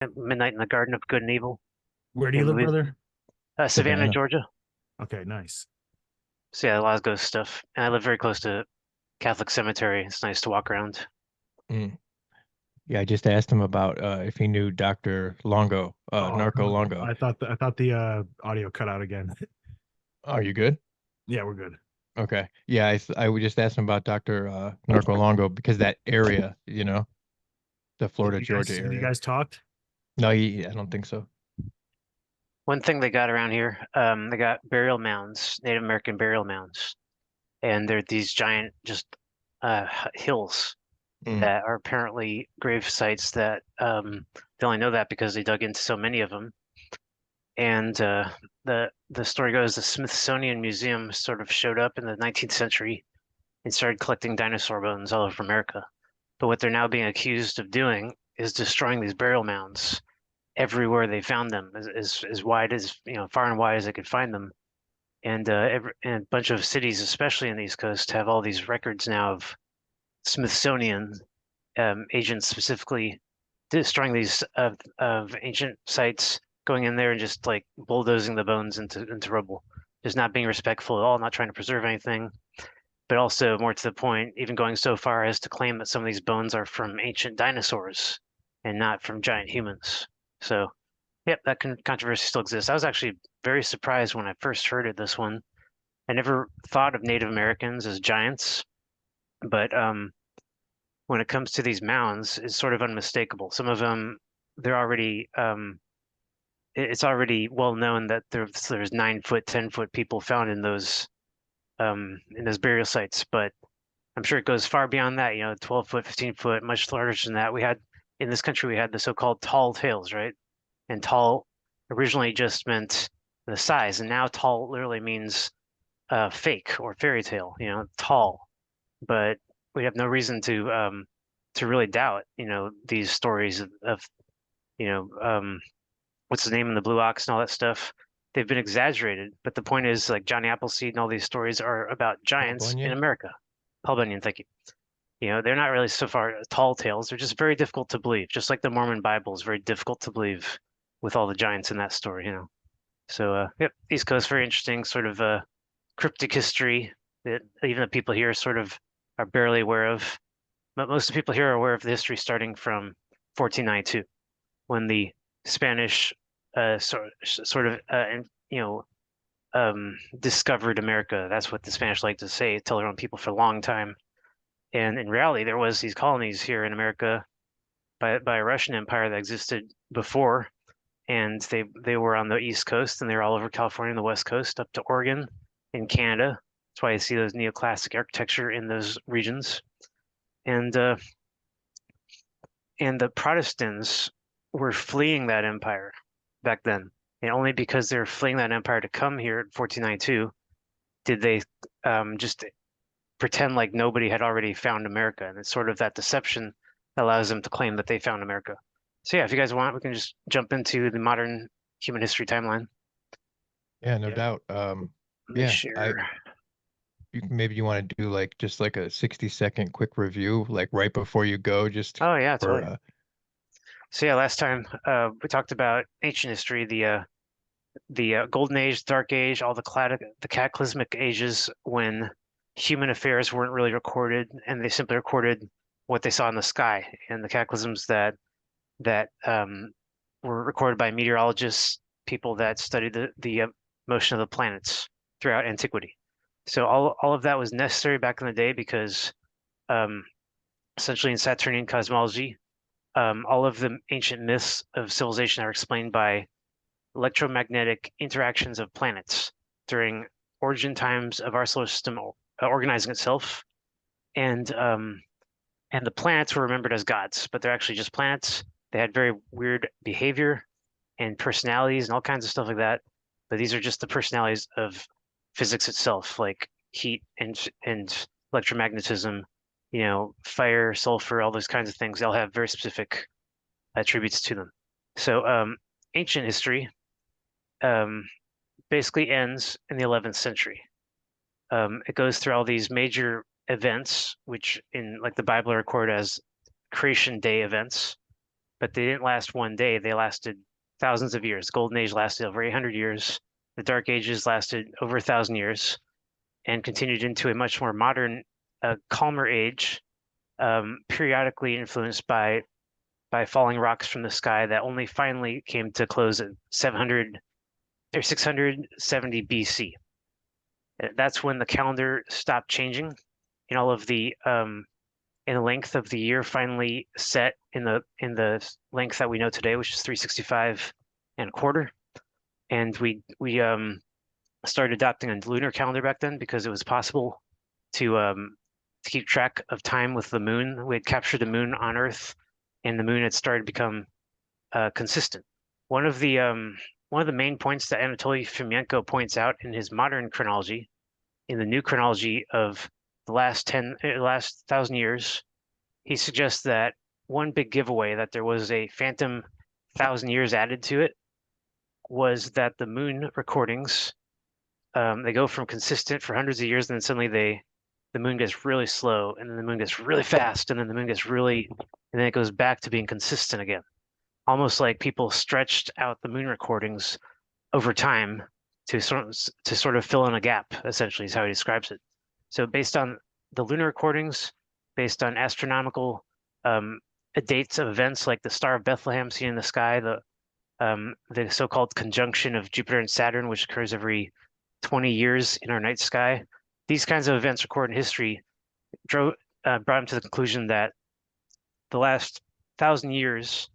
at Midnight in the Garden of Good and Evil Where do you in live, brother? Savannah, Savannah. Georgia. Okay, nice. So yeah, a lot of ghost stuff. And I live very close to Catholic cemetery. It's nice to walk around. Mm. Yeah, I just asked him about if he knew Dr. Longo, Oh, Narco Longo. I thought the audio cut out again. Are you good? Yeah, we're good. Okay. Yeah, I would just ask him about Dr. Narco Longo because that area, the Have Florida, you Georgia guys have you area. guys talked? No, I don't think so. One thing they got around here, they got burial mounds, Native American burial mounds, and they're these giant just hills Mm. that are apparently grave sites that they only know that because they dug into so many of them. And the story goes the Smithsonian Museum sort of showed up in the 19th century and started collecting dinosaur bones all over America. But what they're now being accused of doing is destroying these burial mounds everywhere they found them, as wide as far and wide as they could find them. And a bunch of cities, especially in the East Coast, have all these records now of Smithsonian agents specifically destroying these of ancient sites, going in there and just like bulldozing the bones into rubble, just not being respectful at all, not trying to preserve anything, but also more to the point, even going so far as to claim that some of these bones are from ancient dinosaurs and not from giant humans. So, yep, that controversy still exists. I was actually very surprised when I first heard of this one. I never thought of Native Americans as giants, but when it comes to these mounds, it's sort of unmistakable. Some of them, they're already it's already well known that there's 9 foot, 10 foot people found in those burial sites, but I'm sure it goes far beyond that, 12 foot, 15 foot, much larger than that. We had in this country, we had the so-called tall tales, right? And tall originally just meant the size, and now tall literally means fake or fairy tale, tall. But we have no reason to really doubt, these stories of you know, what's his name in the Blue Ox and all that stuff. They've been exaggerated, but the point is, like Johnny Appleseed and all these stories are about Paul giants in Bunyan? America. Paul Bunyan, thank you. They're not really so far tall tales. They're just very difficult to believe, just like the Mormon Bible is very difficult to believe with all the giants in that story. So, yep, East Coast, very interesting, sort of cryptic history that even the people here sort of are barely aware of. But most of the people here are aware of the history starting from 1492, when the Spanish sort of discovered America. That's what the Spanish like to say, tell their own people for a long time. And in reality, there was these colonies here in America by a Russian empire that existed before, and they were on the East Coast and they were all over California and the West Coast up to Oregon in Canada. That's why you see those neoclassic architecture in those regions. And uh, and the Protestants were fleeing that empire back then. And only because they were fleeing that empire to come here in 1492 did they just pretend like nobody had already found America. And it's sort of that deception that allows them to claim that they found America. So yeah, if you guys want, we can just jump into the modern human history timeline. Yeah, no Yeah. doubt. Let me Yeah, share. maybe you want to do like just like a 60-second quick review, like right before you go, just Oh yeah, for totally. So yeah, last time we talked about ancient history, the Golden Age, Dark Age, all the cataclysmic ages when human affairs weren't really recorded, and they simply recorded what they saw in the sky and the cataclysms that were recorded by meteorologists, people that studied the motion of the planets throughout antiquity. So all of that was necessary back in the day because um, essentially in Saturnian cosmology, all of the ancient myths of civilization are explained by electromagnetic interactions of planets during origin times of our solar system organizing itself, and um, and the planets were remembered as gods, but they're actually just planets. They had very weird behavior and personalities and all kinds of stuff like that. But these are just the personalities of physics itself, like heat and electromagnetism, fire, sulfur, all those kinds of things. They'll have very specific attributes to them. So ancient history um, basically ends in the 11th century. It goes through all these major events, which in like the Bible are recorded as creation day events. but they didn't last one day. They lasted thousands of years. The Golden Age lasted over 800 years. The Dark Ages lasted over 1,000 years and continued into a much more modern, calmer age, periodically influenced by falling rocks from the sky that only finally came to close at 700 or 670 BC. That's when the calendar stopped changing, and all of the in the length of the year finally set in the length that we know today, which is 365 and a quarter. And we started adopting a lunar calendar back then because it was possible to keep track of time with the moon. We had captured the moon on Earth, and the moon had started to become consistent. One of the main points that Anatoly Fomenko points out in his modern chronology, in the new chronology of the last 1,000 years, he suggests that one big giveaway that there was a phantom 1,000 years added to it was that the moon recordings, they go from consistent for hundreds of years, and then suddenly the moon gets really slow, and then the moon gets really fast, and then the moon gets really, and then it goes back to being consistent again. Almost like people stretched out the moon recordings over time to sort of fill in a gap, essentially, is how he describes it. So based on the lunar recordings, based on astronomical dates of events like the Star of Bethlehem seen in the sky, the so-called conjunction of Jupiter and Saturn, which occurs every 20 years in our night sky. These kinds of events recorded in history brought him to the conclusion that the last 1,000 years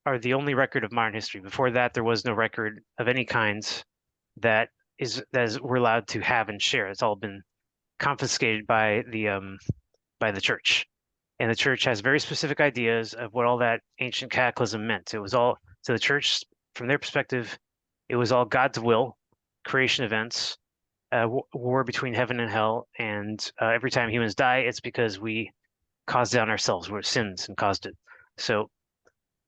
are the only record of modern history. Before that, there was no record of any kinds that we're allowed to have and share. It's all been confiscated by the church, and the church has very specific ideas of what all that ancient cataclysm meant. It was all, to the church, from their perspective, it was all God's will, creation events, war between heaven and hell, and every time humans die, it's because we caused it on ourselves. We're sins and caused it. So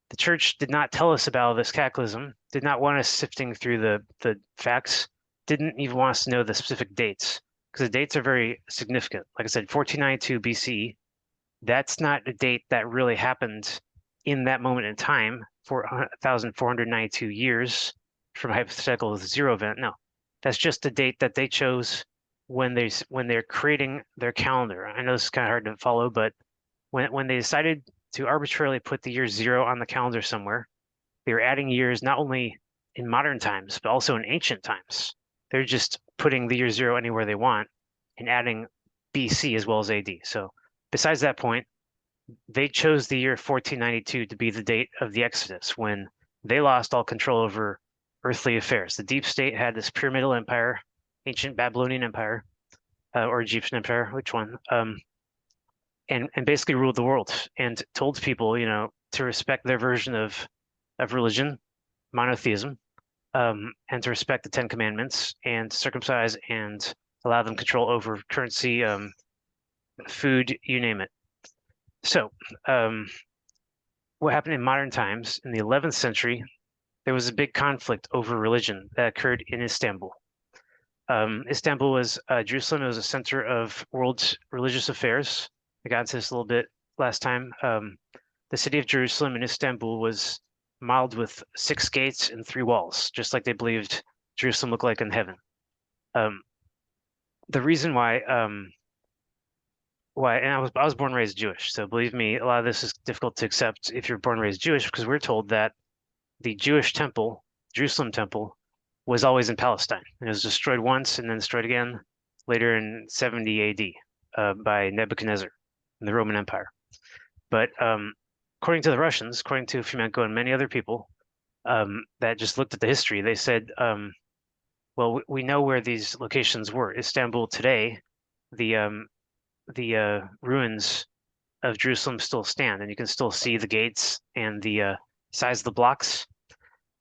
the church did not tell us about this cataclysm, did not want us sifting through the facts, didn't even want us to know the specific dates, because the dates are very significant. Like I said, 1492 BCE, that's not a date that really happened in that moment in time for 1,492 years from a hypothetical zero event. No, that's just the date that they chose when they're creating their calendar. I know this is kind of hard to follow, but when they decided to arbitrarily put the year zero on the calendar somewhere, they were adding years not only in modern times, but also in ancient times. They're just putting the year zero anywhere they want and adding BC as well as AD. So besides that point, they chose the year 1492 to be the date of the Exodus, when they lost all control over earthly affairs. The deep state had this pyramidal empire, ancient Babylonian empire, or Egyptian empire, which one? And basically ruled the world and told people, to respect their version of religion, monotheism, and to respect the 10 Commandments and circumcise and allow them control over currency, food, you name it. So what happened in modern times, in the 11th century, there was a big conflict over religion that occurred in Istanbul. Istanbul was Jerusalem. It was a center of world's religious affairs. I got into this a little bit last time. The city of Jerusalem in Istanbul was modeled with 6 gates and 3 walls, just like they believed Jerusalem looked like in heaven. The reason why, and I was born and raised Jewish, so believe me, a lot of this is difficult to accept if you're born and raised Jewish, because we're told that the Jewish temple, Jerusalem temple, was always in Palestine. It was destroyed once and then destroyed again later in 70 AD by Nebuchadnezzar in the Roman Empire. But according to the Russians, according to Fomenko and many other people that just looked at the history, they said, well, we know where these locations were. Istanbul today, the ruins of Jerusalem still stand, and you can still see the gates and the size of the blocks.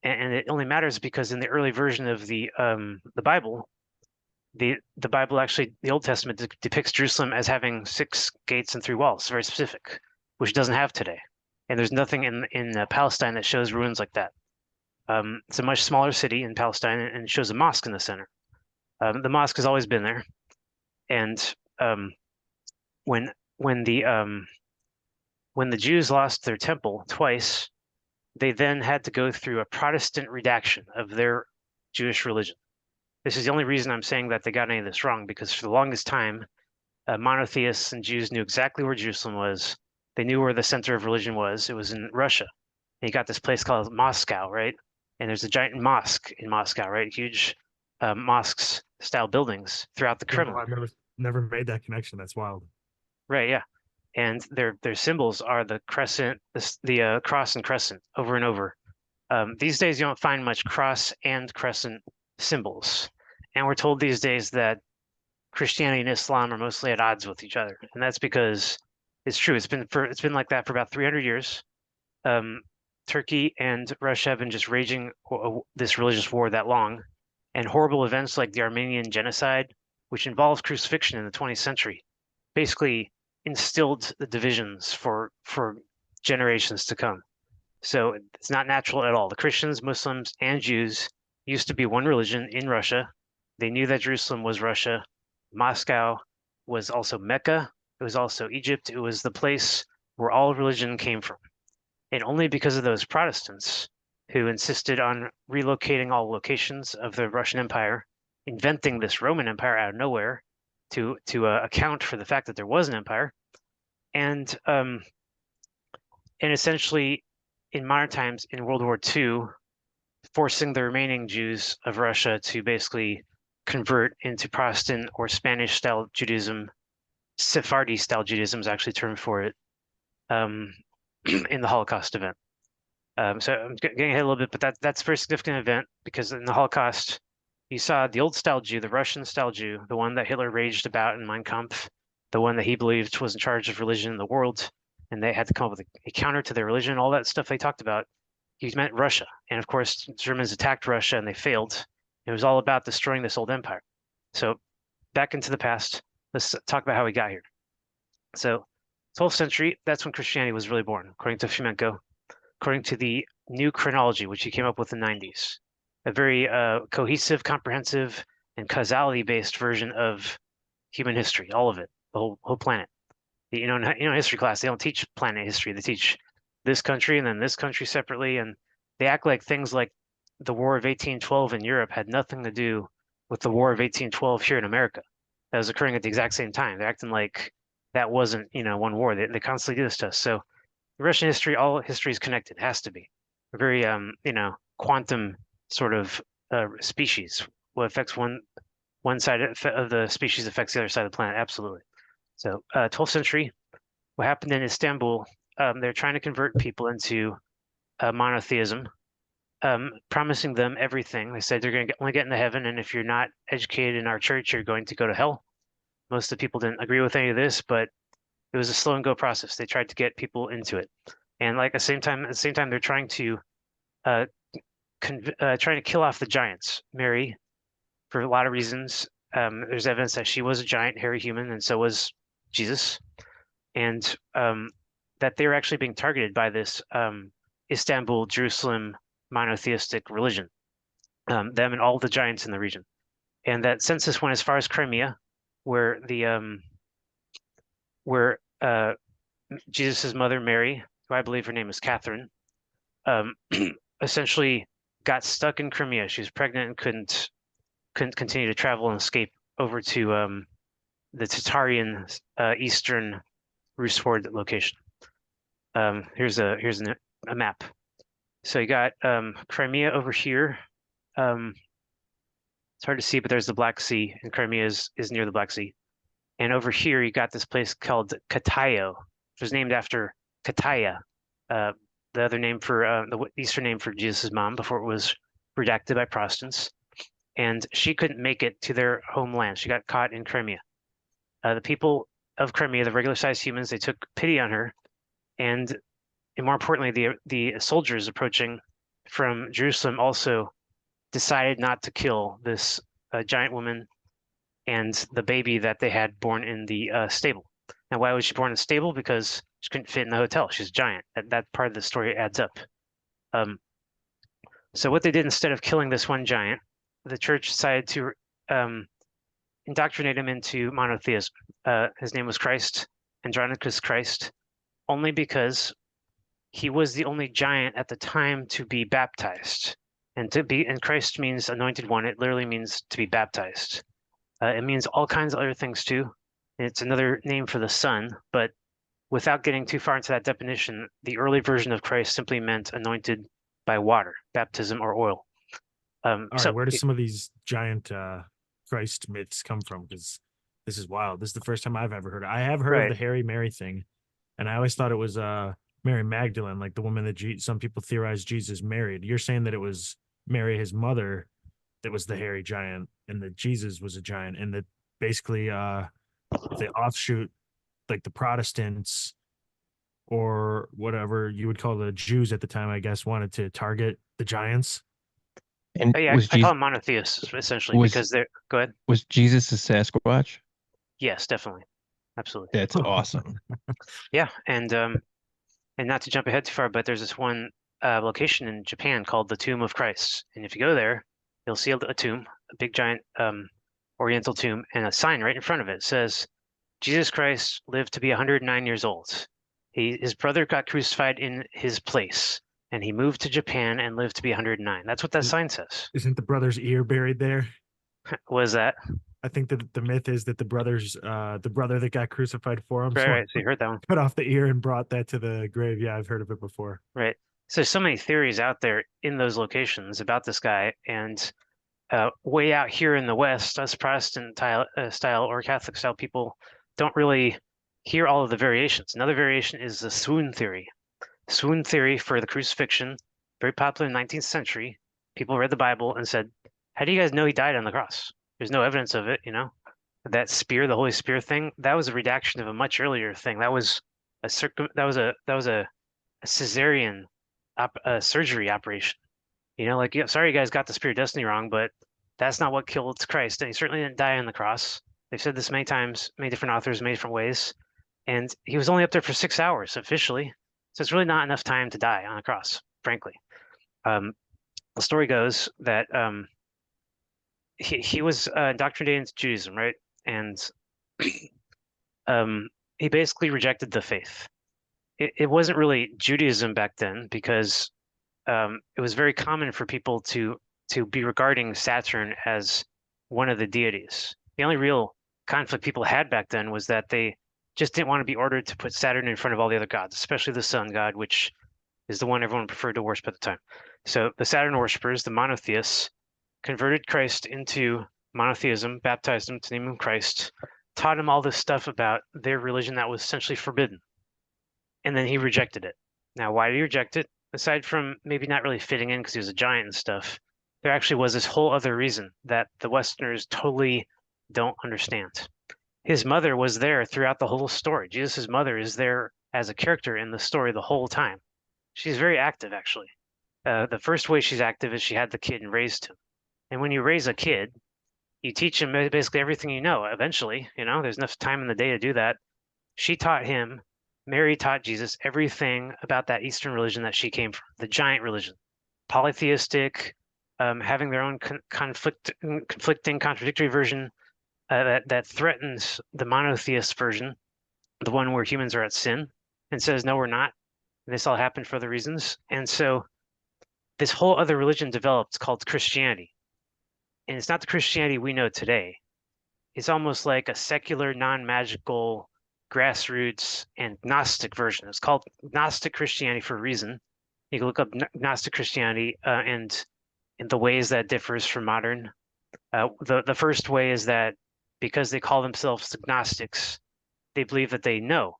And it only matters because in the early version of the Bible, the Bible actually, the Old Testament depicts Jerusalem as having 6 gates and 3 walls, very specific, which it doesn't have today. And there's nothing in Palestine that shows ruins like that. It's a much smaller city in Palestine, and it shows a mosque in the center. The mosque has always been there, and when when the Jews lost their temple twice, they then had to go through a Protestant redaction of their Jewish religion. This is the only reason I'm saying that they got any of this wrong, because for the longest time, monotheists and Jews knew exactly where Jerusalem was. They knew where the center of religion was. It was in Russia. And you got this place called Moscow, right? And there's a giant mosque in Moscow, right? Huge mosques style buildings throughout the Yeah, Kremlin. I've never made that connection. That's wild. Right, yeah. And their symbols are the crescent, the cross and crescent over and over. These days, you don't find much cross and crescent symbols. And we're told these days that Christianity and Islam are mostly at odds with each other, and that's because it's true. It's been like that for about 300 years. Turkey and Russia have been just raging this religious war that long, and horrible events like the Armenian genocide, which involved crucifixion in the 20th century, basically instilled the divisions for generations to come. So it's not natural at all. The Christians, Muslims, and Jews used to be one religion in Russia. They knew that Jerusalem was Russia. Moscow was also Mecca. It was also Egypt. It was the place where all religion came from. And only because of those Protestants who insisted on relocating all locations of the Russian Empire, inventing this Roman Empire out of nowhere to account for the fact that there was an empire, and essentially in modern times in World War II, forcing the remaining Jews of Russia to basically convert into Protestant or Spanish-style Judaism. Sephardi-style Judaism is actually a term for it in the Holocaust event. So I'm getting ahead a little bit, but that's a very significant event because in the Holocaust, you saw the old-style Jew, the Russian-style Jew, the one that Hitler raged about in Mein Kampf, the one that he believed was in charge of religion in the world, and they had to come up with a counter to their religion, all that stuff they talked about. He meant Russia. And of course, Germans attacked Russia and they failed. It was all about destroying this old empire. So back into the past, let's talk about how we got here. So 12th century, that's when Christianity was really born, according to Fomenko, according to the new chronology, which he came up with in the 90s. A very cohesive, comprehensive, and causality-based version of human history, all of it, the whole planet. You know, in history class, they don't teach planet history. They teach this country and then this country separately, and they act like things like the War of 1812 in Europe had nothing to do with the War of 1812 here in America. That was occurring at the exact same time. They're acting like that wasn't, one war. They constantly do this to us. So the Russian history, all history is connected, has to be. A very, quantum sort of species. What affects one side of the species affects the other side of the planet, absolutely. So 12th century, what happened in Istanbul, they're trying to convert people into monotheism, promising them everything. They said they're going to only get into heaven, and if you're not educated in our church, you're going to go to hell. Most of the people didn't agree with any of this, but it was a slow and go process. They tried to get people into it, and at the same time, they're trying to kill off the giants. Mary, for a lot of reasons. There's evidence that she was a giant, hairy human, and so was Jesus, and that they were actually being targeted by this Istanbul, Jerusalem monotheistic religion, them and all the giants in the region. And that census went as far as Crimea, where Jesus's mother Mary, who I believe her name is Catherine, essentially got stuck in Crimea. She was pregnant and couldn't continue to travel and escape over to the Tatarian eastern Rus Horde location. Here's a map. So you got Crimea over here. It's hard to see, but there's the Black Sea, and Crimea is near the Black Sea. And over here, you got this place called Katayo, which was named after Kataya, the other name for the Eastern name for Jesus' mom before it was redacted by Protestants. And she couldn't make it to their homeland. She got caught in Crimea. The people of Crimea, the regular-sized humans, they took pity on her, and more importantly, the soldiers approaching from Jerusalem also decided not to kill this giant woman and the baby that they had born in the stable. Now, why was she born in the stable? Because she couldn't fit in the hotel. She's giant. That part of the story adds up. So what they did, instead of killing this one giant, the church decided to indoctrinate him into monotheism. His name was Christ, Andronicus Christ, only because he was the only giant at the time to be baptized. And Christ means anointed one. It literally means to be baptized. It means all kinds of other things too. It's another name for the Son, but without getting too far into that definition, the early version of Christ simply meant anointed by water, baptism or oil. All right, So where do some of these giant Christ myths come from? Because this is wild. This is the first time I've ever heard it. I have heard of right, the Harry Mary thing, and I always thought it was Mary Magdalene, like the woman that some people theorize Jesus married. You're saying that it was Mary, his mother, that was the hairy giant, and that Jesus was a giant, and that basically the offshoot, like the Protestants or whatever you would call the Jews at the time, I guess, wanted to target the giants. And yeah, was I call Jesus them monotheists essentially was because they're. Go ahead. was Jesus a Sasquatch? Yes, definitely, absolutely. That's awesome. Yeah, and not to jump ahead too far, but there's this one location in Japan called the Tomb of Christ, and if you go there, you'll see a tomb, a big giant Oriental tomb, and a sign right in front of it says, "Jesus Christ lived to be 109 years old. His brother got crucified in his place, and he moved to Japan and lived to be 109." That's what that sign says. Isn't the brother's ear buried there? Was that I think that the myth is that the brother that got crucified for him, right? so Right. So you heard that one. cut off the ear and brought that to the grave. Yeah, I've heard of it before. Right. So there's so many theories out there in those locations about this guy, and way out here in the West, us Protestant style or Catholic style people don't really hear all of the variations. Another variation is the swoon theory. Swoon theory for the crucifixion, very popular in the 19th century. People read the Bible and said, "How do you guys know he died on the cross? There's no evidence of it, you know." That spear, the Holy Spear thing, that was a redaction of a much earlier thing. That was a cesarean surgery operation. You know, like, yeah, sorry, you guys got the Spear of Destiny wrong, but that's not what killed Christ. And he certainly didn't die on the cross. They've said this many times, many different authors, many different ways. And he was only up there for 6 hours officially. So it's really not enough time to die on a cross, frankly. Um, the story goes that he was indoctrinated into Judaism, right? And he basically rejected the faith. It wasn't really Judaism back then because it was very common for people to be regarding Saturn as one of the deities. The only real conflict people had back then was that they just didn't want to be ordered to put Saturn in front of all the other gods, especially the sun god, which is the one everyone preferred to worship at the time. So the Saturn worshippers, the monotheists, converted Christ into monotheism, baptized him to the name of Christ, taught him all this stuff about their religion that was essentially forbidden. And then he rejected it. Now, why did he reject it? Aside from maybe not really fitting in because he was a giant and stuff, there actually was this whole other reason that the Westerners totally don't understand. His mother was there throughout the whole story. Jesus' mother is there as a character in the story the whole time. She's very active, actually. The first way she's active is she had the kid and raised him. And when you raise a kid, you teach him basically everything you know. Eventually, you know, there's enough time in the day to do that. She taught him, Mary taught Jesus everything about that Eastern religion that she came from, the giant religion, polytheistic, having their own conflicting, contradictory version that threatens the monotheist version, the one where humans are at sin, and says, no, we're not. And this all happened for other reasons. And so this whole other religion developed called Christianity. And it's not the Christianity we know today. It's almost like a secular, non-magical, grassroots, and Gnostic version. It's called Gnostic Christianity for a reason. You can look up Gnostic Christianity and in the ways that differs from modern. The first way is that because they call themselves agnostics, they believe that they know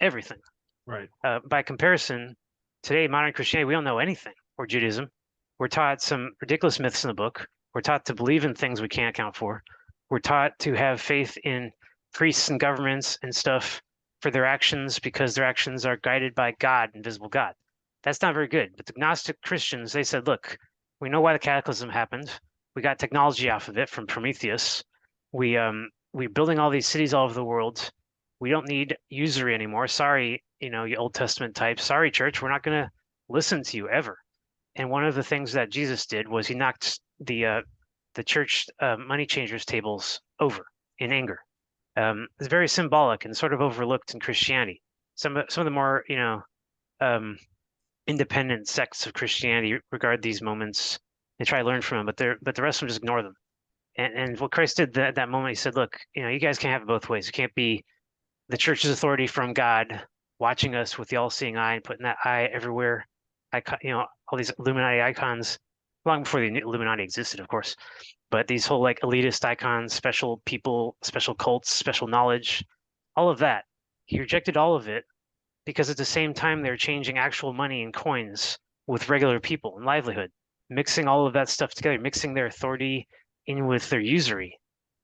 everything. Right. By comparison, today, modern Christianity, we don't know anything, or Judaism. We're taught some ridiculous myths in the book. We're taught to believe in things we can't account for. We're taught to have faith in priests and governments and stuff for their actions because their actions are guided by God, invisible God. That's not very good. But the Gnostic Christians, they said, look, we know why the cataclysm happened. We got technology off of it from Prometheus. We're building all these cities all over the world. We don't need usury anymore. Sorry, you Old Testament types. Sorry, church, we're not going to listen to you ever. And one of the things that Jesus did was he knocked the church money changers tables over in anger. It's very symbolic and sort of overlooked in Christianity. some of the more, um, independent sects of Christianity regard these moments. They try to learn from them, but the rest of them just ignore them. And what Christ did that moment, he said, look, you guys can't have it both ways. You can't be the church's authority from God watching us with the all-seeing eye and putting that eye everywhere. All these Illuminati icons, long before the Illuminati existed, of course, but these whole like elitist icons, special people, special cults, special knowledge, all of that. He rejected all of it because at the same time they're changing actual money and coins with regular people and livelihood, mixing all of that stuff together, mixing their authority in with their usury.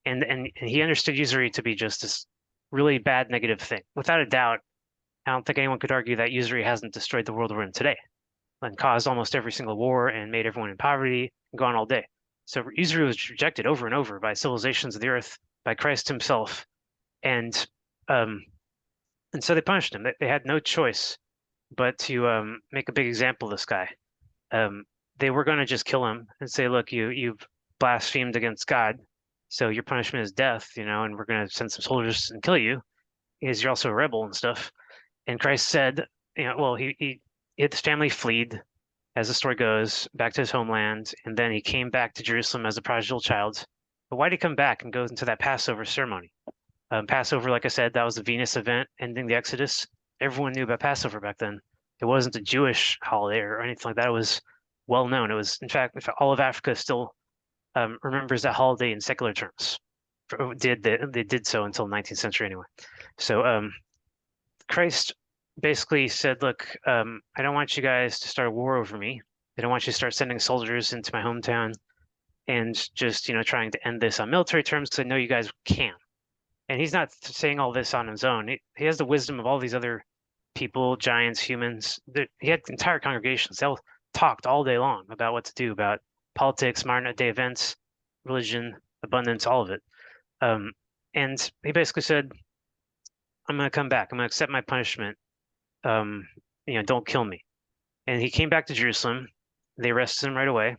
And he understood usury to be just this really bad negative thing. Without a doubt, I don't think anyone could argue that usury hasn't destroyed the world we're in today and caused almost every single war and made everyone in poverty and gone all day. So usury was rejected over and over by civilizations of the earth, by Christ himself. And so they punished him. They had no choice but to make a big example of this guy. They were going to just kill him and say, look, you've blasphemed against God, so your punishment is death, and we're going to send some soldiers and kill you because you're also a rebel and stuff. And Christ said, well, his family fled, as the story goes, back to his homeland, and then he came back to Jerusalem as a prodigal child. But why did he come back and go into that Passover ceremony? Passover, like I said, that was the Venus event ending the Exodus. Everyone knew about Passover back then. It wasn't a Jewish holiday or anything like that. It was well known. It was, in fact, all of Africa still remembers that holiday in secular terms. They did so until the 19th century anyway. So Christ basically said, look, I don't want you guys to start a war over me. I don't want you to start sending soldiers into my hometown and just, trying to end this on military terms because I know you guys can. And he's not saying all this on his own. He has the wisdom of all these other people, giants, humans. He had entire congregations. They all talked all day long about what to do, about politics, modern day events, religion, abundance, all of it. And he basically said, I'm going to come back. I'm going to accept my punishment. Don't kill me. And he came back to Jerusalem. They arrested him right away.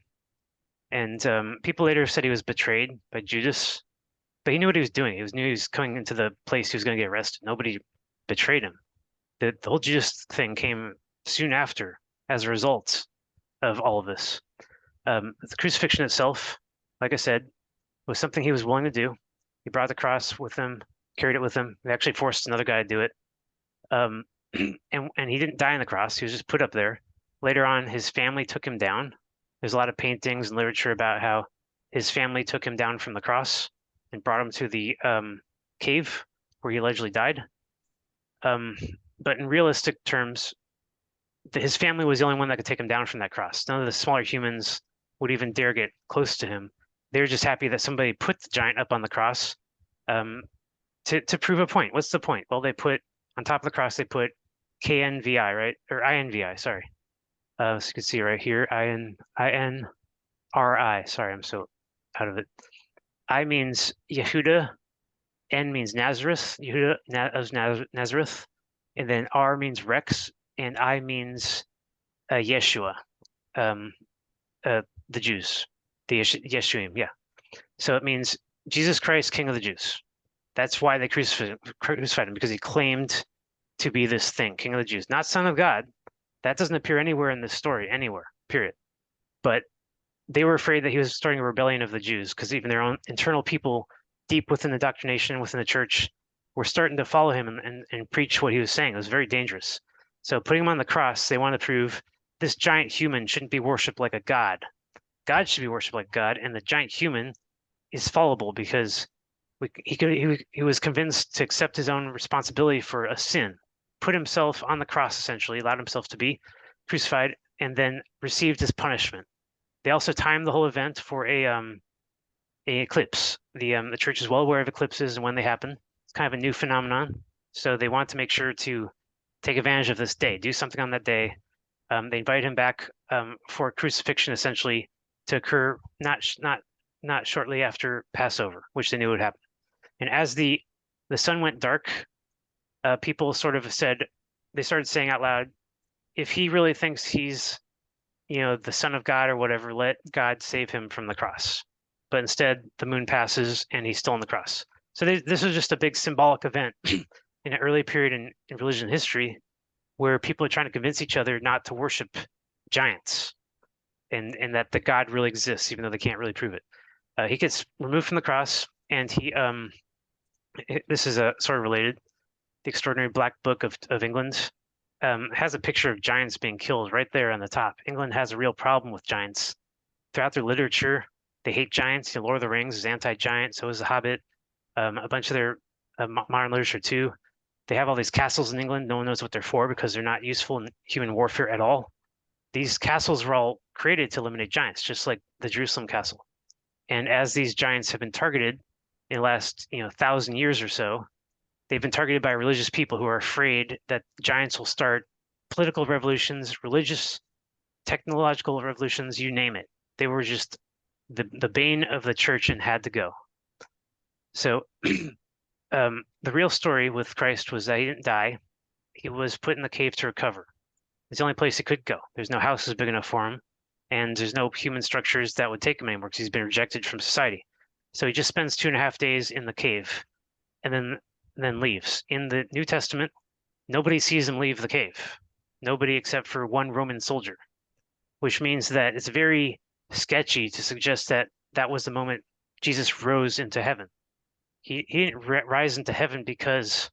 And people later said he was betrayed by Judas, but he knew what he was doing. Knew he was coming into the place he was going to get arrested. Nobody betrayed him. The whole Judas thing came soon after as a result of all of this. The crucifixion itself, like I said, was something he was willing to do. He brought the cross with him, carried it with him. They actually forced another guy to do it. And he didn't die on the cross. He was just put up there. Later on, his family took him down. There's a lot of paintings and literature about how his family took him down from the cross and brought him to the cave where he allegedly died. But in realistic terms, his family was the only one that could take him down from that cross. None of the smaller humans would even dare get close to him. They were just happy that somebody put the giant up on the cross to prove a point. What's the point? Well, they put on top of the cross, they put KNVI, right? Or INVI, sorry. So you can see right here, INRI. Sorry, I'm so out of it. I means Yehuda, N means Nazareth, Yehuda of Nazareth, and then R means Rex, and I means Yeshua, the Jews, the Yeshuim, yeah. So it means Jesus Christ, King of the Jews. That's why they crucified him, because he claimed to be this thing, King of the Jews, not Son of God. That doesn't appear anywhere in this story, anywhere, period. But they were afraid that he was starting a rebellion of the Jews, because even their own internal people deep within the doctrination, within the church, were starting to follow him and preach what he was saying. It was very dangerous. So putting him on the cross, they want to prove this giant human shouldn't be worshipped like a god. God should be worshipped like God, and the giant human is fallible because he was convinced to accept his own responsibility for a sin, put himself on the cross, essentially, allowed himself to be crucified, and then received his punishment. They also timed the whole event for a eclipse. The church is well aware of eclipses and when they happen. It's kind of a new phenomenon, so they want to make sure to take advantage of this day, do something on that day. They invited him back for crucifixion, essentially, to occur not shortly after Passover, which they knew would happen. And as the sun went dark, people sort of they started saying out loud, if he really thinks he's, the Son of God or whatever, let God save him from the cross. But instead, the moon passes and he's still on the cross. So this was just a big symbolic event in an early period in religion history where people are trying to convince each other not to worship giants and that the God really exists, even though they can't really prove it. He gets removed from the cross, and this is a sort of related. The Extraordinary Black Book of England has a picture of giants being killed right there on the top. England has a real problem with giants. Throughout their literature, they hate giants. Lord of the Rings is anti-giant, so is The Hobbit. A bunch of their modern literature too. They have all these castles in England. No one knows what they're for because they're not useful in human warfare at all. These castles were all created to eliminate giants, just like the Jerusalem castle. And as these giants have been targeted in the last 1,000 years or so, they've been targeted by religious people who are afraid that giants will start political revolutions, religious, technological revolutions, you name it. They were just the bane of the church and had to go. So the real story with Christ was that he didn't die. He was put in the cave to recover. It's the only place he could go. There's no houses big enough for him, and there's no human structures that would take him anymore because he's been rejected from society. So he just spends 2.5 days in the cave and then leaves. In the New Testament, nobody sees him leave the cave. Nobody except for one Roman soldier, which means that it's very sketchy to suggest that that was the moment Jesus rose into heaven. He didn't rise into heaven because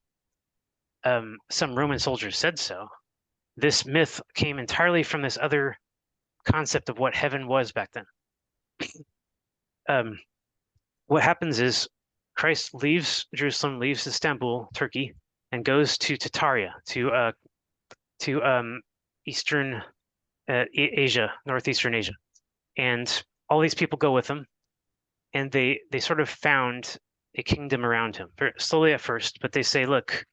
some Roman soldier said so. This myth came entirely from this other concept of what heaven was back then. What happens is Christ leaves Jerusalem, leaves Istanbul, Turkey, and goes to Tartaria, to Eastern Asia, Northeastern Asia. And all these people go with him, and they sort of found a kingdom around him, slowly at first, but they say, look,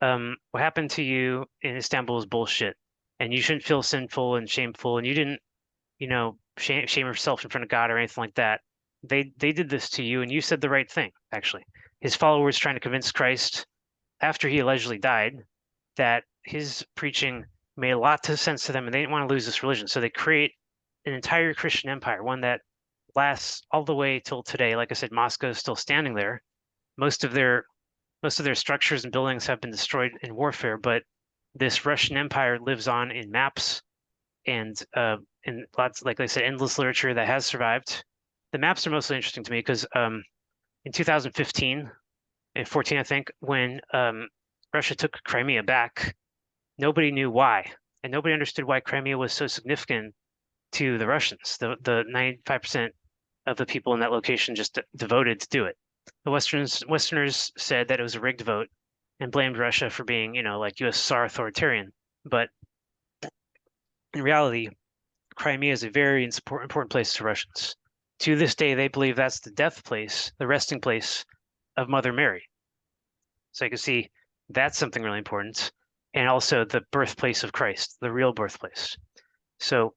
what happened to you in Istanbul is bullshit, and you shouldn't feel sinful and shameful, and you didn't, shame yourself in front of God or anything like that. They did this to you, and you said the right thing, actually. His followers trying to convince Christ, after he allegedly died, that his preaching made a lot of sense to them, and they didn't want to lose this religion. So they create an entire Christian empire, one that lasts all the way till today. Like I said, Moscow is still standing there. Most of their structures and buildings have been destroyed in warfare, but this Russian Empire lives on in maps and lots, like I said, endless literature that has survived. The maps are mostly interesting to me because in 2015 and 14, I think, when Russia took Crimea back, nobody knew why, and nobody understood why Crimea was so significant to the Russians. The 95% of the people in that location just devoted to do it. The Westerners said that it was a rigged vote and blamed Russia for being, like USSR authoritarian. But in reality, Crimea is a very important place to Russians. To this day, they believe that's the death place, the resting place of Mother Mary. So you can see that's something really important. And also the birthplace of Christ, the real birthplace. So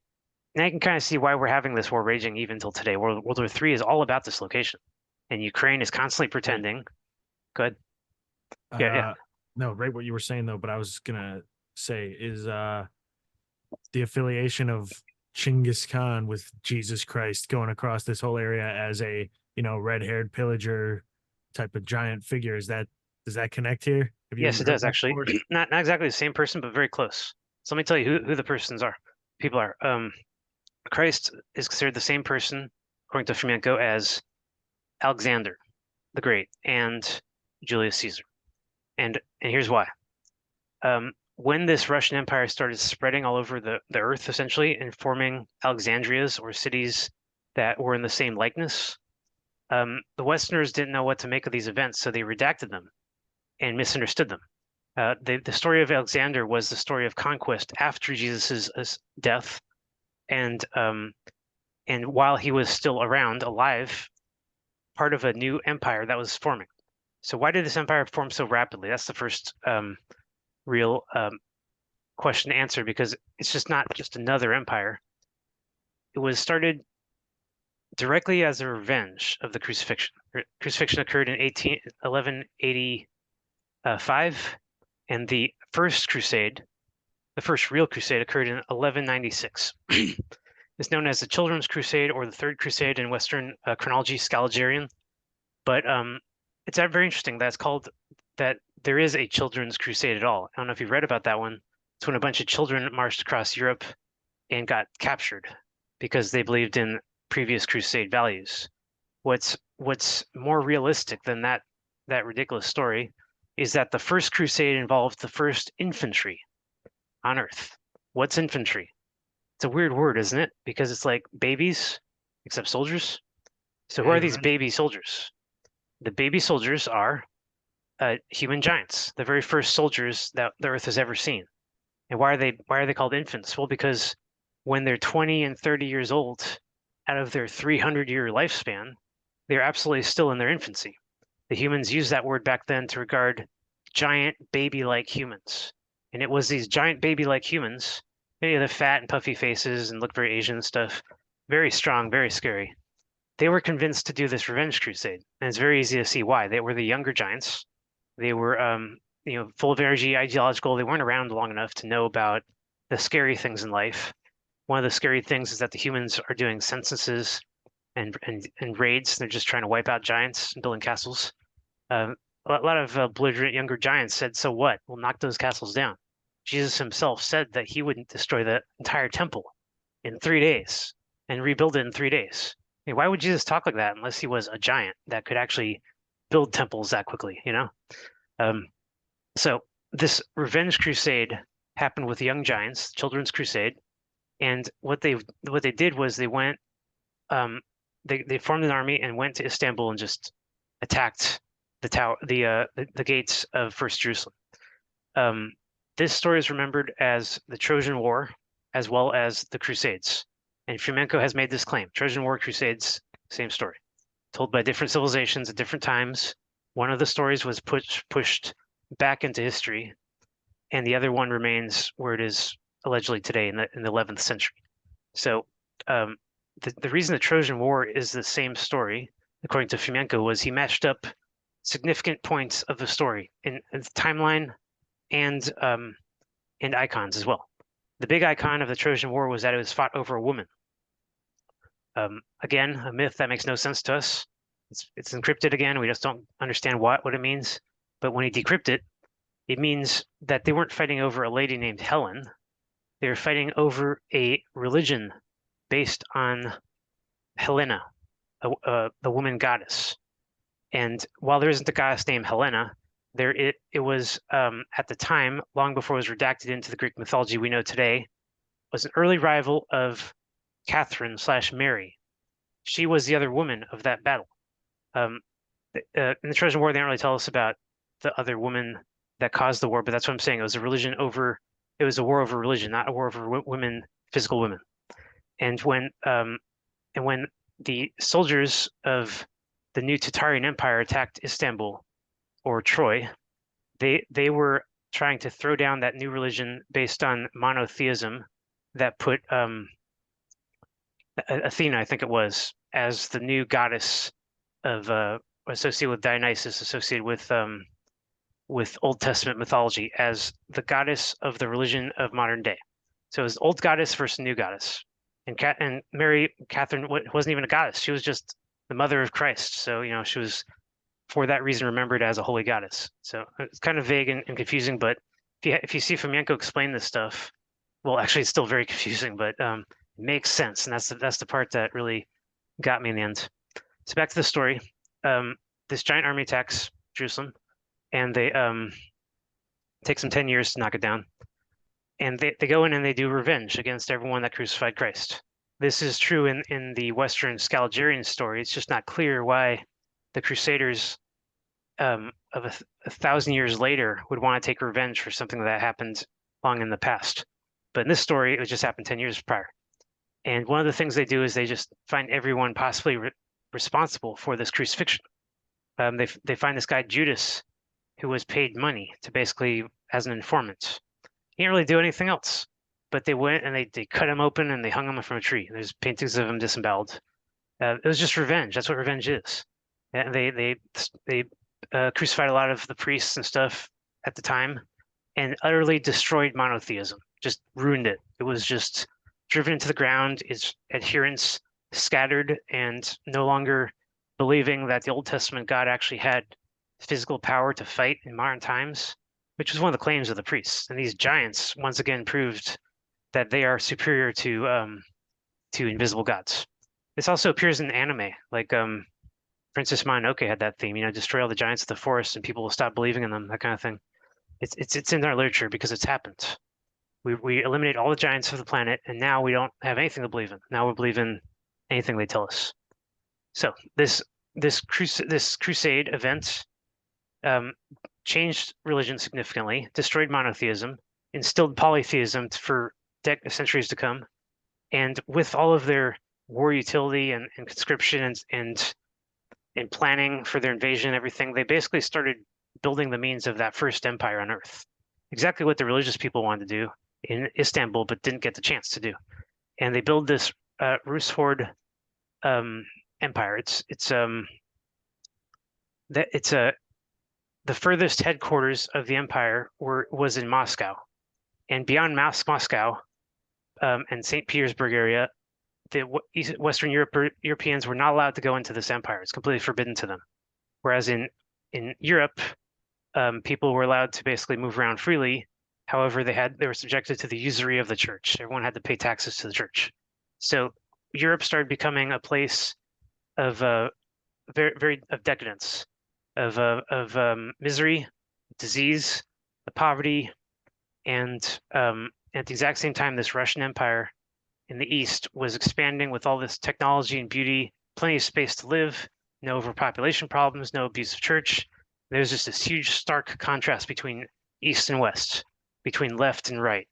now you can kind of see why we're having this war raging even till today. World War III is all about this location. And Ukraine is constantly pretending. Good. Yeah. No, right what you were saying though, but I was gonna say is the affiliation of Genghis Khan with Jesus Christ going across this whole area as a red-haired pillager type of giant figure. Does that connect here? Yes, it does actually. Not exactly the same person, but very close. So let me tell you who the people are. Christ is considered the same person, according to Fomenko, as Alexander the Great and Julius Caesar. And here's why. When this Russian Empire started spreading all over the earth, essentially, and forming Alexandrias or cities that were in the same likeness, the Westerners didn't know what to make of these events, so they redacted them and misunderstood them. The story of Alexander was the story of conquest after Jesus's death, and while he was still around, alive, part of a new empire that was forming. So why did this empire form so rapidly? That's the first real question to answer, because it's just not just another empire. It was started directly as a revenge of the crucifixion. Crucifixion occurred in 1185, and the first crusade, the first real crusade, occurred in 1196. It's known as the Children's Crusade or the Third Crusade in Western chronology, Scalgerian. But it's very interesting that it's called that there is a children's crusade at all. I don't know if you've read about that one. It's when a bunch of children marched across Europe and got captured because they believed in previous crusade values. What's more realistic than that ridiculous story is that the first crusade involved the first infantry on Earth. What's infantry? It's a weird word, isn't it? Because it's like babies, except soldiers. So who Yeah, are you're these right. baby soldiers? The baby soldiers are human giants, the very first soldiers that the Earth has ever seen. And why are they called infants? Well, because when they're 20 and 30 years old, out of their 300-year lifespan, they're absolutely still in their infancy. The humans used that word back then to regard giant baby-like humans. And it was these giant baby-like humans, many of the fat and puffy faces and look very Asian and stuff, very strong, very scary. They were convinced to do this revenge crusade. And it's very easy to see why. They were the younger giants. They were full of energy, ideological. They weren't around long enough to know about the scary things in life. One of the scary things is that the humans are doing censuses and raids. They're just trying to wipe out giants and building castles. A lot of belligerent younger giants said, "So what? We'll knock those castles down." Jesus himself said that he wouldn't destroy the entire temple in 3 days and rebuild it in 3 days. I mean, why would Jesus talk like that unless he was a giant that could actually build temples that quickly? Um, so this revenge crusade happened with young giants, children's crusade, and what they did was they went, they formed an army and went to Istanbul and just attacked the tower, the gates of First Jerusalem. This story is remembered as the Trojan War as well as the Crusades. And Fomenko has made this claim: Trojan War, Crusades, same story, told by different civilizations at different times. One of the stories was pushed back into history, and the other one remains where it is allegedly today in the 11th century. So the reason the Trojan War is the same story, according to Fomenko, was he matched up significant points of the story in the timeline and icons as well. The big icon of the Trojan War was that it was fought over a woman. Again, a myth that makes no sense to us. It's encrypted again. We just don't understand what it means. But when he decrypted it, it means that they weren't fighting over a lady named Helen. They were fighting over a religion based on Helena, the woman goddess. And while there isn't a goddess named Helena, it was at the time, long before it was redacted into the Greek mythology we know today, was an early rival of Catherine/Mary. She was the other woman of that battle. In the Trojan War, they don't really tell us about the other woman that caused the war, but that's what I'm saying. It was a war over religion, not a war over women, physical women. And when the soldiers of the new Tatarian Empire attacked Istanbul or Troy, they were trying to throw down that new religion based on monotheism that put Athena, I think it was, as the new goddess of associated with Dionysus, associated with Old Testament mythology as the goddess of the religion of modern day. So it was old goddess versus new goddess. And Catherine wasn't even a goddess. She was just the mother of Christ. So, she was, for that reason, remembered as a holy goddess. So it's kind of vague and confusing, but if you see Fomenko explain this stuff, well, actually, it's still very confusing, but it makes sense. And that's the part that really got me in the end. So back to the story. This giant army attacks Jerusalem, and they takes them 10 years to knock it down. And they go in and they do revenge against everyone that crucified Christ. This is true in the Western Scaligerian story. It's just not clear why the Crusaders of a thousand years later would want to take revenge for something that happened long in the past. But in this story, it just happened 10 years prior. And one of the things they do is they just find everyone possibly responsible for this crucifixion. They find this guy Judas, who was paid money to basically as an informant. He didn't really do anything else, but they went and they cut him open and they hung him from a tree. There's paintings of him disemboweled. It was just revenge. That's what revenge is. And they crucified a lot of the priests and stuff at the time, and utterly destroyed monotheism. Just ruined it. It was just driven into the ground. Its adherents scattered and no longer believing that the Old Testament God actually had physical power to fight in modern times, which was one of the claims of the priests. And these giants once again proved that they are superior to invisible gods. This also appears in anime, like Princess Mononoke had that theme, destroy all the giants of the forest and people will stop believing in them, that kind of thing. It's in our literature because it's happened. We eliminate all the giants of the planet, and now we don't have anything to believe in. Now we believe in anything they tell us. So this crusade event changed religion significantly, destroyed monotheism, instilled polytheism for centuries to come, and with all of their war utility and conscription and planning for their invasion and everything, they basically started building the means of that first empire on Earth. Exactly what the religious people wanted to do in Istanbul, but didn't get the chance to do. And they build this Rus horde empire. The furthest headquarters of the empire was in Moscow, and beyond Moscow and St. Petersburg area, the Western Europeans were not allowed to go into this empire. It's completely forbidden to them. Whereas in Europe, people were allowed to basically move around freely. However, they were subjected to the usury of the church. Everyone had to pay taxes to the church. So Europe started becoming a place of very of decadence, of misery, disease, poverty, and at the exact same time, this Russian Empire in the East was expanding with all this technology and beauty, plenty of space to live, no overpopulation problems, no abuse of church. There's just this huge stark contrast between East and West, between left and right.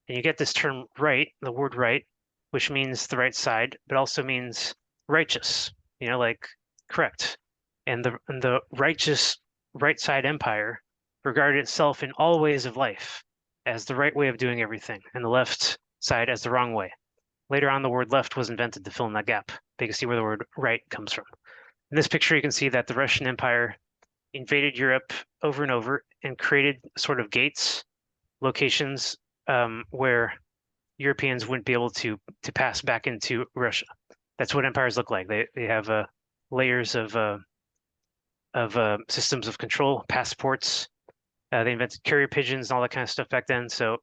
And you get this term right, the word right, which means the right side, but also means righteous, like correct. And the righteous right side empire regarded itself in all ways of life as the right way of doing everything, and the left side as the wrong way. Later on, the word left was invented to fill in that gap. But you can see where the word right comes from. In this picture, you can see that the Russian Empire invaded Europe over and over and created sort of gates, locations where Europeans wouldn't be able to pass back into Russia. That's what empires look like. They have layers of systems of control, passports. They invented carrier pigeons and all that kind of stuff back then. So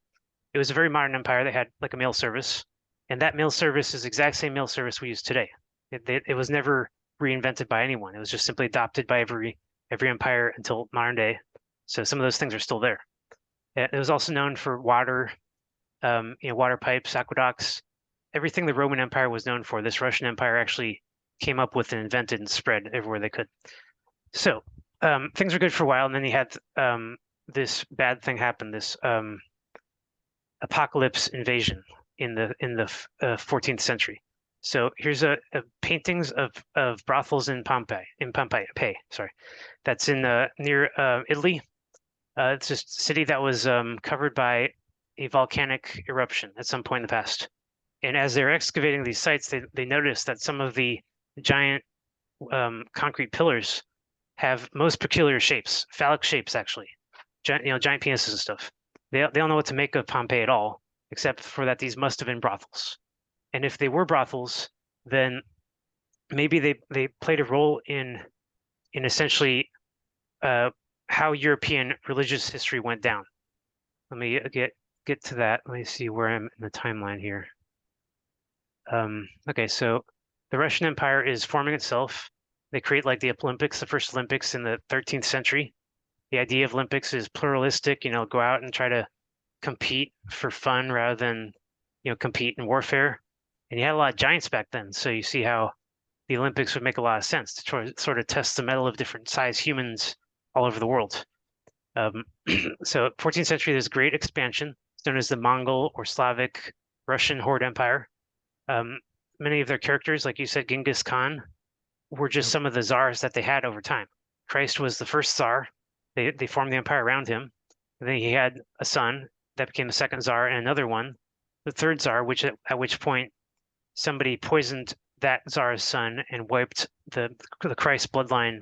it was a very modern empire. They had like a mail service. And that mail service is the exact same mail service we use today. It was never reinvented by anyone. It was just simply adopted by every empire until modern day. So some of those things are still there. It was also known for water, water pipes, aqueducts, everything the Roman Empire was known for. This Russian Empire actually came up with and invented and spread everywhere they could. So things were good for a while, and then you had this bad thing happen, this apocalypse invasion in the 14th century. So here's a paintings of brothels in Pompeii. Sorry, that's in near Italy. It's a city that was covered by a volcanic eruption at some point in the past. And as they're excavating these sites, they noticed that some of the giant concrete pillars have most peculiar shapes, phallic shapes actually, giant penises and stuff. They don't know what to make of Pompeii at all, except for that these must have been brothels. And if they were brothels, then maybe they played a role in essentially how European religious history went down. Let me get to that. Let me see where I'm in the timeline here. Okay, so the Russian Empire is forming itself. They create like the Olympics, the first Olympics in the 13th century. The idea of Olympics is pluralistic, go out and try to compete for fun rather than, compete in warfare. And you had a lot of giants back then. So you see how the Olympics would make a lot of sense to try to sort of test the mettle of different size humans all over the world. So 14th century, there's great expansion. It's known as the Mongol or Slavic Russian Horde Empire. Many of their characters, like you said, Genghis Khan, were just some of the czars that they had over time. Christ was the first czar. They formed the empire around him. And then he had a son that became the second czar, and another one, the third czar, at which point somebody poisoned that czar's son and wiped the Christ bloodline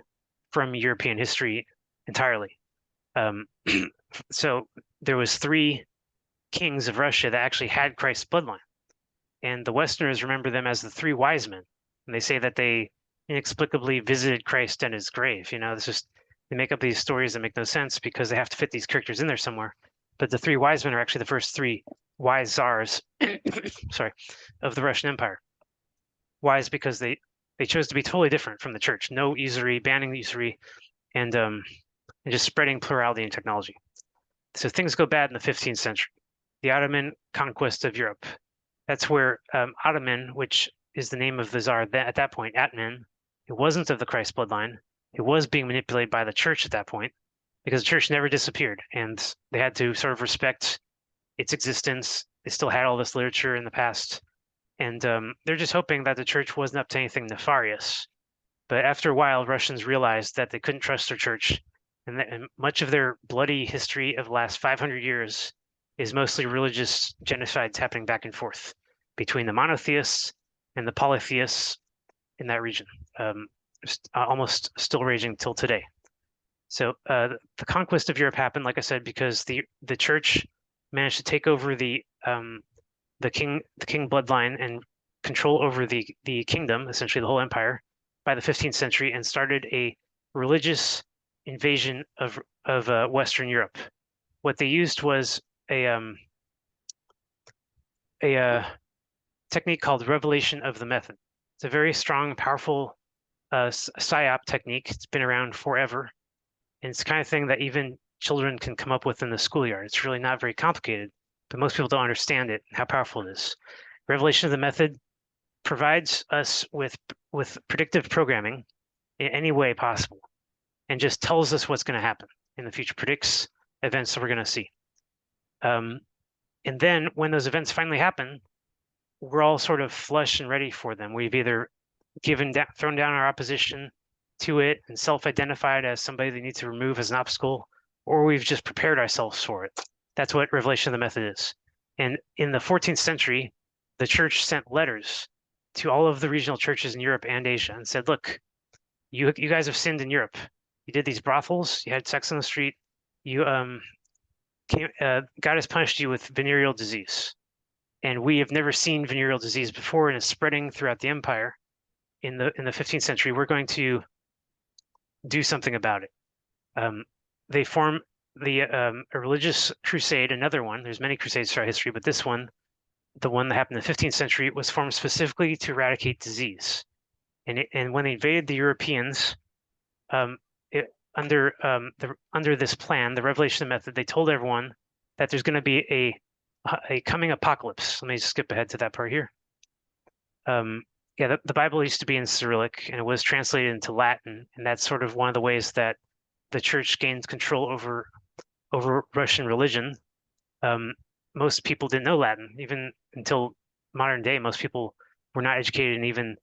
from European history entirely. So there was 3 kings of Russia that actually had Christ's bloodline, and the Westerners remember them as the 3 wise men. And they say that they inexplicably visited Christ at his grave. It's just They make up these stories that make no sense because they have to fit these characters in there somewhere. But the three wise men are actually the first three wise czars, sorry, of the Russian Empire. Wise because they chose to be totally different from the church. No usury, banning usury, and just spreading plurality in technology. So things go bad in the 15th century. The Ottoman conquest of Europe. That's where Ottoman, which is the name of the czar at that point, Atman, it wasn't of the Christ bloodline. It was being manipulated by the church at that point because the church never disappeared and they had to sort of respect its existence. They still had all this literature in the past. And they're just hoping that the church wasn't up to anything nefarious. But after a while, Russians realized that they couldn't trust their church. And much of their bloody history of the last 500 years is mostly religious genocides happening back and forth between the monotheists and the polytheists in that region, almost still raging till today. So the conquest of Europe happened, like I said, because the church managed to take over the king bloodline and control over the kingdom, essentially the whole empire, by the 15th century, and started a religious invasion of Western Europe. What they used was a technique called revelation of the method. It's a very strong, powerful psyop technique. It's been around forever, and it's the kind of thing that even children can come up with in the schoolyard. It's really not very complicated, but most people don't understand it and how powerful it is. Revelation of the method provides us with predictive programming in any way possible, and just tells us what's going to happen in the future, predicts events that we're going to see. And then when those events finally happen, we're all sort of flush and ready for them. We've either thrown down our opposition to it and self-identified as somebody they need to remove as an obstacle, or we've just prepared ourselves for it. That's what revelation of the method is. And in the 14th century, the church sent letters to all of the regional churches in Europe and Asia and said, look, you guys have sinned in Europe. You did these brothels, you had sex on the street, you God has punished you with venereal disease. And we have never seen venereal disease before, and it's spreading throughout the empire in the 15th century. We're going to do something about it. They form a religious crusade, another one. There's many crusades throughout history, but this one, the one that happened in the 15th century, was formed specifically to eradicate disease. And when they invaded the Europeans, under this plan, the revelation method, they told everyone that there's going to be a coming apocalypse. Let me just skip ahead to that part here. Yeah, the Bible used to be in Cyrillic, and it was translated into Latin, and that's sort of one of the ways that the church gained control over Russian religion. Most people didn't know Latin, even until modern day. Most people were not educated in even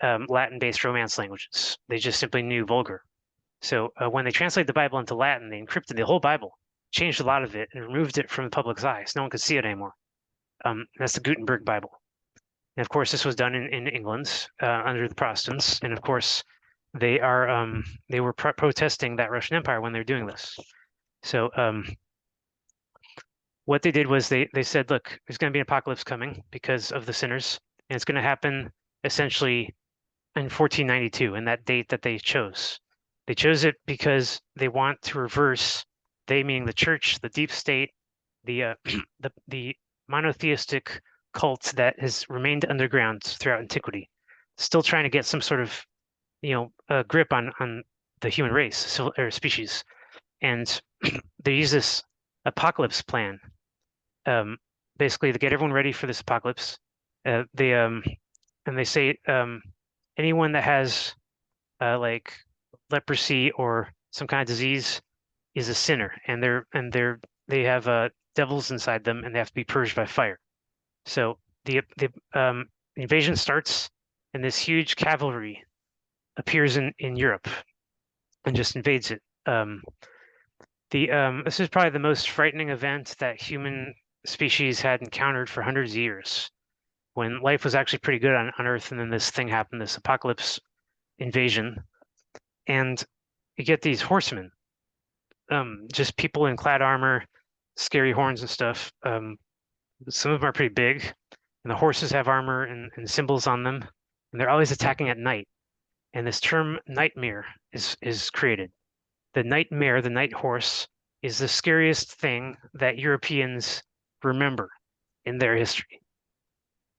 Latin-based Romance languages. They just simply knew Vulgar. So when they translated the Bible into Latin, they encrypted the whole Bible, changed a lot of it, and removed it from the public's eyes. No one could see it anymore. That's the Gutenberg Bible. And of course, this was done in England under the Protestants. And of course, they were protesting that Russian Empire when they were doing this. So what they did was they said, look, there's going to be an apocalypse coming because of the sinners, and it's going to happen essentially in 1492, and that date that they chose. They chose it because they want to reverse, they meaning the church, the deep state, the monotheistic cult that has remained underground throughout antiquity, still trying to get some sort of grip on the human race or species. And they use this apocalypse plan, basically to get everyone ready for this apocalypse. And they say anyone that has like leprosy or some kind of disease is a sinner, and they have devils inside them, and they have to be purged by fire. So the invasion starts, and this huge cavalry appears in Europe and just invades it. This is probably the most frightening event that human species had encountered for hundreds of years, when life was actually pretty good on Earth, and then this thing happened, this apocalypse invasion. And you get these horsemen, just people in clad armor, scary horns and stuff. Some of them are pretty big, and the horses have armor and symbols on them, and they're always attacking at night. And this term nightmare is created. The night mare, the night horse, is the scariest thing that Europeans remember in their history.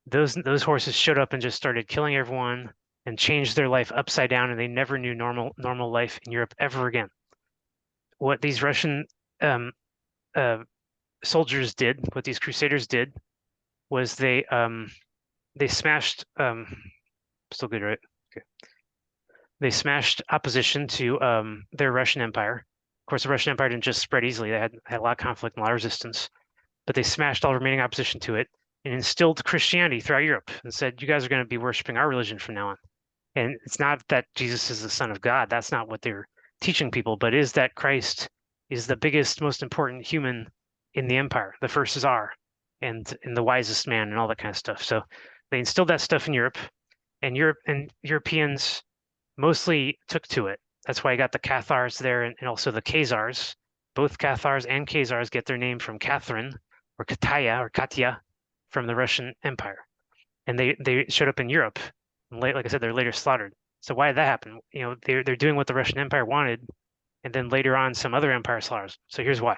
Those horses showed up and just started killing everyone and changed their life upside down, and they never knew normal life in Europe ever again. What these Russian soldiers did, what these crusaders did, was they smashed still good, right? Okay. They smashed opposition to their Russian Empire. Of course, the Russian Empire didn't just spread easily. They had a lot of conflict and a lot of resistance, but they smashed all remaining opposition to it and instilled Christianity throughout Europe and said, you guys are going to be worshiping our religion from now on. And it's not that Jesus is the Son of God. That's not what they're teaching people, but is that Christ is the biggest, most important human in the empire. The first is R, and the wisest man, and all that kind of stuff. So they instilled that stuff in Europe, and Europeans mostly took to it. That's why you got the Cathars there, and also the Khazars. Both Cathars and Khazars get their name from Catherine or Katya from the Russian Empire, and they showed up in Europe. And like I said, they're later slaughtered. So why did that happen? You know, they're doing what the Russian Empire wanted, and then later on some other empire slaughters. So here's why.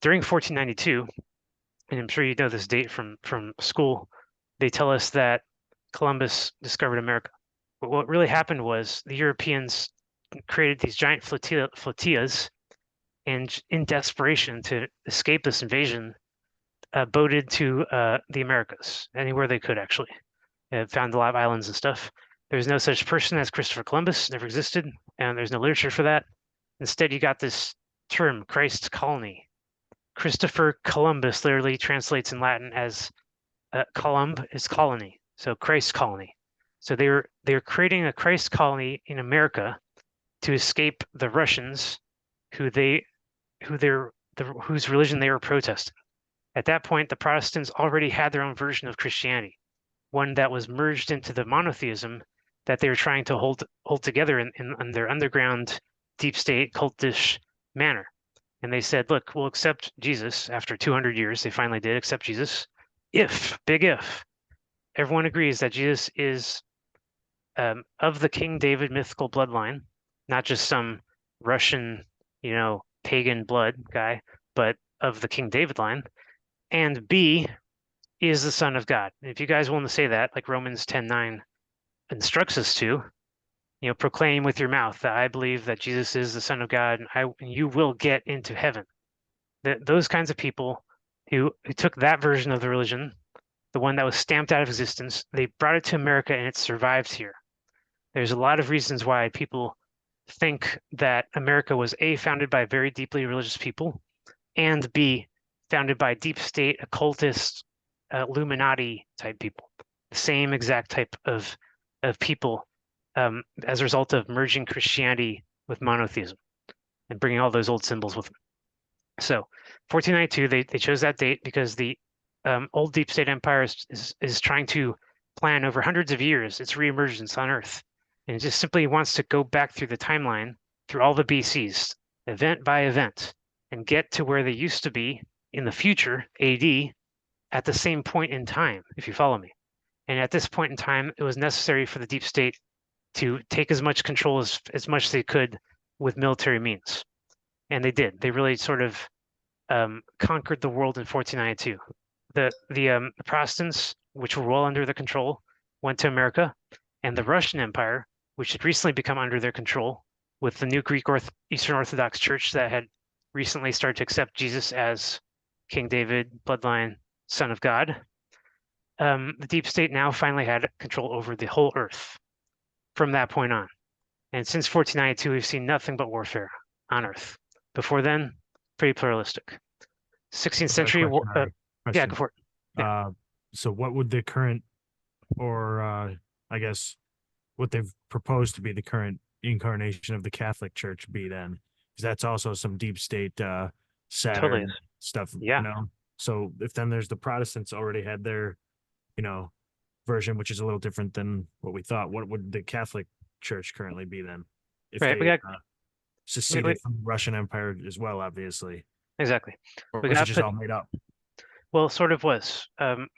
During 1492, and I'm sure you know this date from school, they tell us that Columbus discovered America. But what really happened was the Europeans created these giant flotillas, and in desperation to escape this invasion, boated to the Americas, anywhere they could actually. Found a lot of islands and stuff. There's no such person as Christopher Columbus, never existed, and there's no literature for that. Instead, you got this term, Christ's colony. Christopher Columbus literally translates in Latin as columb is colony, so Christ's colony. So they're creating a Christ colony in America to escape the Russians, whose religion they were protesting. At that point, the Protestants already had their own version of Christianity, one that was merged into the monotheism that they were trying to hold together in their underground, deep state, cultish manner. And they said, look, we'll accept Jesus after 200 years. They finally did accept Jesus. Big if, everyone agrees that Jesus is of the King David mythical bloodline, not just some Russian, pagan blood guy, but of the King David line. And B, is the Son of God. And if you guys want to say that, like Romans 10:9 instructs us to, proclaim with your mouth that I believe that Jesus is the Son of God, and you will get into heaven. Those kinds of people who took that version of the religion, the one that was stamped out of existence, they brought it to America and it survives here. There's a lot of reasons why people think that America was A, founded by very deeply religious people, and B, founded by deep state occultist Illuminati type people, the same exact type of people as a result of merging Christianity with monotheism and bringing all those old symbols with them. So 1492, they chose that date because the old deep state empire is trying to plan over hundreds of years its reemergence on Earth. And it just simply wants to go back through the timeline, through all the BCs, event by event, and get to where they used to be in the future, AD, at the same point in time, if you follow me. And at this point in time, it was necessary for the deep state to take as much control as much as they could with military means. And they did. They really sort of conquered the world in 1492. The Protestants, which were well under their control, went to America, and the Russian Empire, which had recently become under their control with the new Greek Eastern Orthodox Church that had recently started to accept Jesus as King David, bloodline, Son of God. The deep state now finally had control over the whole Earth from that point on. And since 1492, we've seen nothing but warfare on Earth. Before then, pretty pluralistic. 16th century. Yeah, go for it. Yeah. So what would the current, or I guess what they've proposed to be the current incarnation of the Catholic Church be then? Because that's also some deep state Saturn Totally. stuff, Yeah. So if then there's the Protestants already had their, version, which is a little different than what we thought. What would the Catholic Church currently be then? If Right, they seceded from the Russian Empire as well, obviously. Exactly. Or was it just all made up? Well, it sort of was.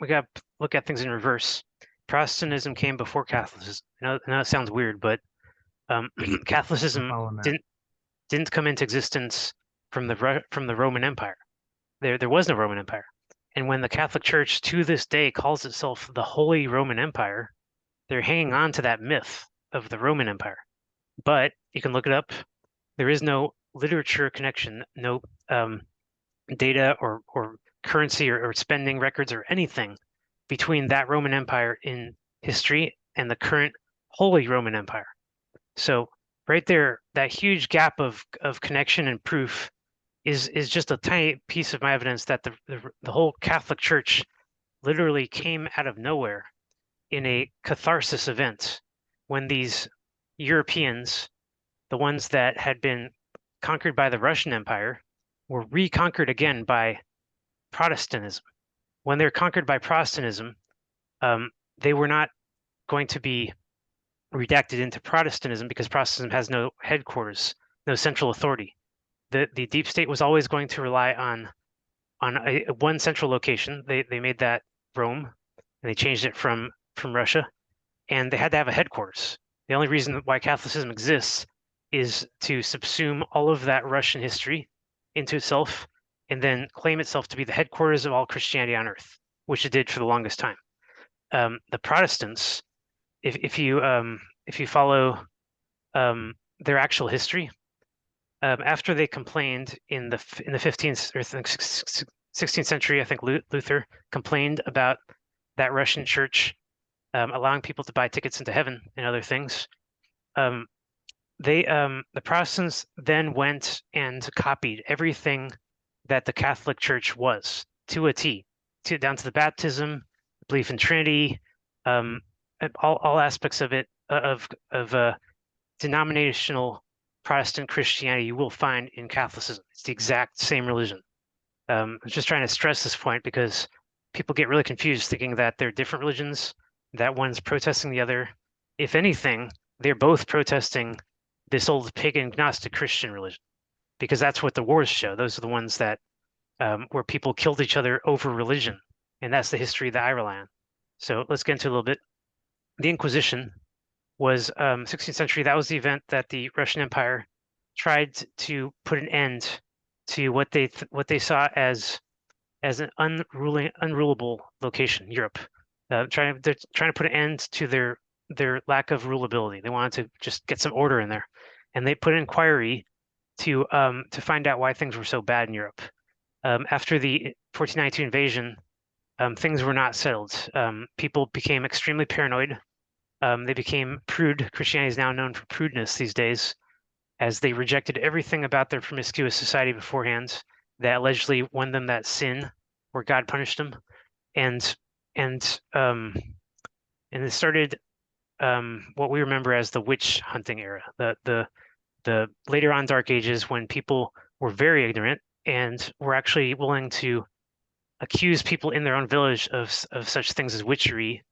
We got to look at things in reverse. Protestantism came before Catholicism. I know it sounds weird, but Catholicism didn't come into existence from the Roman Empire. There was no Roman Empire. And when the Catholic Church to this day calls itself the Holy Roman Empire, they're hanging on to that myth of the Roman Empire. But you can look it up. There is no literature connection, no data or currency or spending records or anything between that Roman Empire in history and the current Holy Roman Empire. So right there, that huge gap of connection and proof is just a tiny piece of my evidence that the whole Catholic Church literally came out of nowhere in a catharsis event when these Europeans, the ones that had been conquered by the Russian Empire, were reconquered again by Protestantism. When they're conquered by Protestantism, they were not going to be redacted into Protestantism because Protestantism has no headquarters, no central authority. The deep state was always going to rely on one central location. They made that Rome, and they changed it from Russia, and they had to have a headquarters. The only reason why Catholicism exists is to subsume all of that Russian history into itself and then claim itself to be the headquarters of all Christianity on earth, which it did for the longest time. The Protestants, if you follow their actual history, after they complained in the 15th or 16th century, I think Luther complained about that Russian church allowing people to buy tickets into heaven and other things. The Protestants then went and copied everything that the Catholic Church was to a T, down to the baptism, belief in Trinity, all aspects of it, of denominational Protestant Christianity you will find in Catholicism. It's the exact same religion. I'm just trying to stress this point because people get really confused thinking that they're different religions, that one's protesting the other. If anything, they're both protesting this old pagan agnostic Christian religion, because that's what the wars show. Those are the ones that where people killed each other over religion, and that's the history that I rely on. So let's get into a little bit. The Inquisition was 16th century. That was the event that the Russian Empire tried to put an end to what they saw as an unrulable location, Europe. They're trying to put an end to their lack of rulability. They wanted to just get some order in there, and they put an inquiry to find out why things were so bad in Europe. After the 1492 invasion, things were not settled. People became extremely paranoid. They became prude. Christianity is now known for prudeness these days, as they rejected everything about their promiscuous society beforehand that allegedly won them that sin where God punished them. And it started what we remember as the witch hunting era, the later on Dark Ages, when people were very ignorant and were actually willing to accuse people in their own village of such things as witchery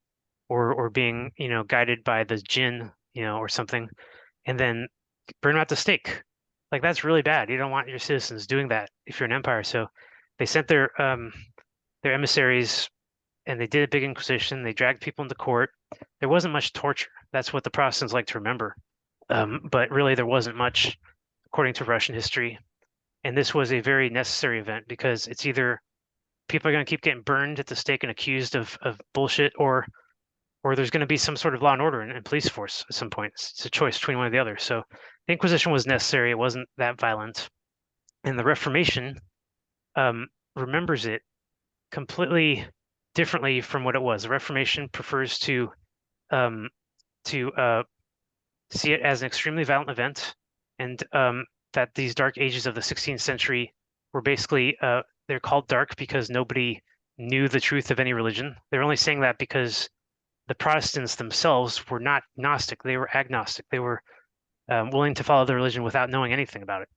or being, guided by the jinn, or something, and then burn them at the stake. Like, that's really bad. You don't want your citizens doing that if you're an empire. So they sent their emissaries, and they did a big inquisition. They dragged people into court. There wasn't much torture. That's what the Protestants like to remember. But really, there wasn't much, according to Russian history. And this was a very necessary event, because it's either people are going to keep getting burned at the stake and accused of bullshit, or there's going to be some sort of law and order and police force at some point. It's a choice between one or the other. So the Inquisition was necessary. It wasn't that violent. And the Reformation remembers it completely differently from what it was. The Reformation prefers to see it as an extremely violent event, and that these dark ages of the 16th century were basically, they're called dark because nobody knew the truth of any religion. They're only saying that because the Protestants themselves were not Gnostic. They were agnostic. They were willing to follow the religion without knowing anything about it.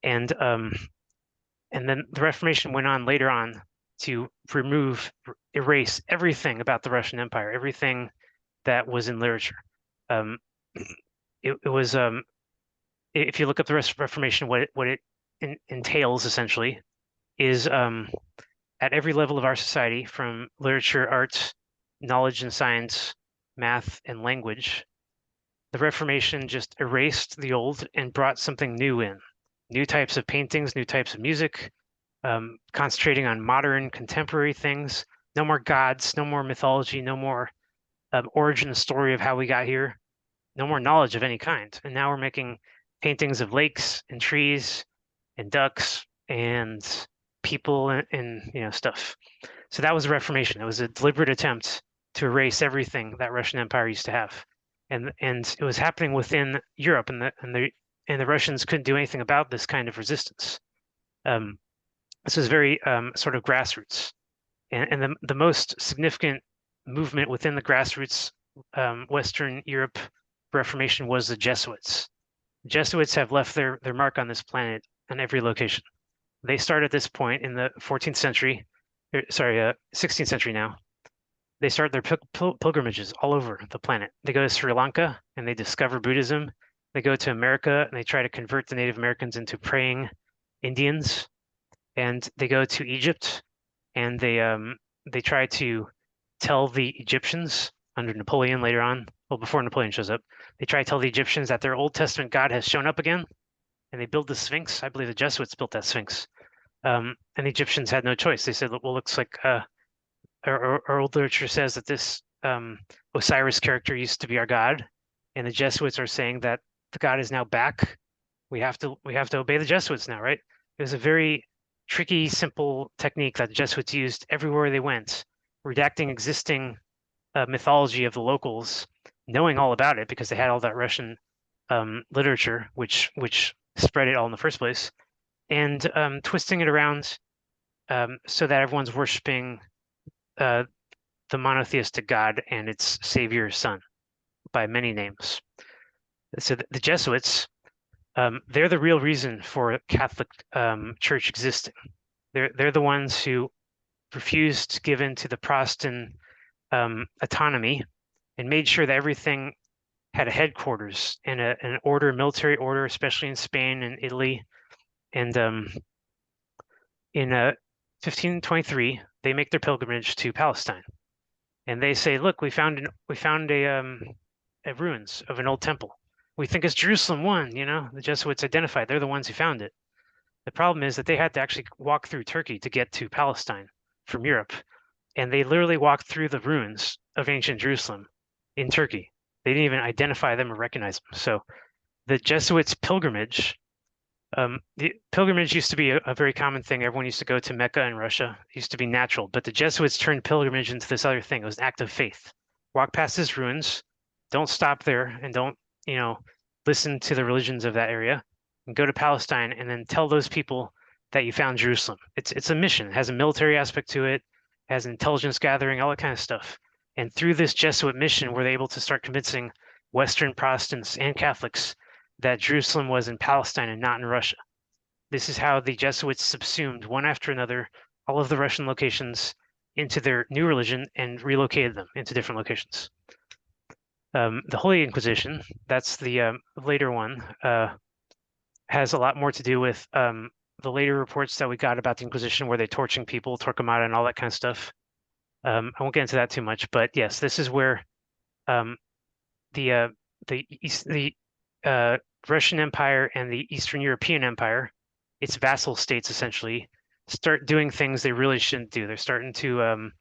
And then the Reformation went on later on to erase everything about the Russian Empire, everything that was in literature. It was, if you look up the Reformation, what it entails essentially is at every level of our society, from literature, arts, knowledge and science, math, and language, the Reformation just erased the old and brought something new in. New types of paintings, new types of music, concentrating on modern, contemporary things. No more gods, no more mythology, no more origin story of how we got here, no more knowledge of any kind. And now we're making paintings of lakes and trees and ducks and people and stuff. So that was the Reformation. It was a deliberate attempt to erase everything that Russian Empire used to have, and it was happening within Europe, and the Russians couldn't do anything about this kind of resistance. This was very sort of grassroots, and the most significant movement within the grassroots Western Europe Reformation was the Jesuits. The Jesuits have left their mark on this planet on every location. They start at this point in the 14th century, 16th century now. They start their pilgrimages all over the planet. They go to Sri Lanka and they discover Buddhism. They go to America and they try to convert the Native Americans into praying Indians. And they go to Egypt and they try to tell the Egyptians under Napoleon later on, well, before Napoleon shows up, they try to tell the Egyptians that their Old Testament God has shown up again, and they build the Sphinx. I believe the Jesuits built that Sphinx. And the Egyptians had no choice. They said, well, looks like our old literature says that this Osiris character used to be our God, and the Jesuits are saying that the God is now back. We have to obey the Jesuits now, right? It was a very tricky, simple technique that the Jesuits used everywhere they went, redacting existing mythology of the locals, knowing all about it because they had all that Russian literature, which spread it all in the first place, and twisting it around so that everyone's worshiping the monotheistic God and its savior son by many names. So the Jesuits, they're the real reason for Catholic Church existing. They're the ones who refused to give in to the Protestant autonomy and made sure that everything had a headquarters and an order, military order, especially in Spain and Italy. And in 1523, they make their pilgrimage to Palestine, and they say, "Look, we found a ruins of an old temple. We think it's Jerusalem one." The Jesuits identified they're the ones who found it. The problem is that they had to actually walk through Turkey to get to Palestine from Europe, and they literally walked through the ruins of ancient Jerusalem in Turkey. They didn't even identify them or recognize them. So the Jesuits' pilgrimage, the pilgrimage used to be a very common thing. Everyone used to go to Mecca in Russia. It used to be natural, but the Jesuits turned pilgrimage into this other thing. It was an act of faith. Walk past his ruins, don't stop there, and don't, listen to the religions of that area, and go to Palestine and then tell those people that you found Jerusalem. It's a mission. It has a military aspect to it, has intelligence gathering, all that kind of stuff. And through this Jesuit mission, we're able to start convincing Western Protestants and Catholics that Jerusalem was in Palestine and not in Russia. This is how the Jesuits subsumed one after another all of the Russian locations into their new religion and relocated them into different locations. The Holy Inquisition, that's the later one, has a lot more to do with the later reports that we got about the Inquisition, where they're torturing people, Torquemada, and all that kind of stuff. I won't get into that too much, but yes, this is where the Russian Empire and the Eastern European Empire, its vassal states essentially, start doing things they really shouldn't do. They're starting to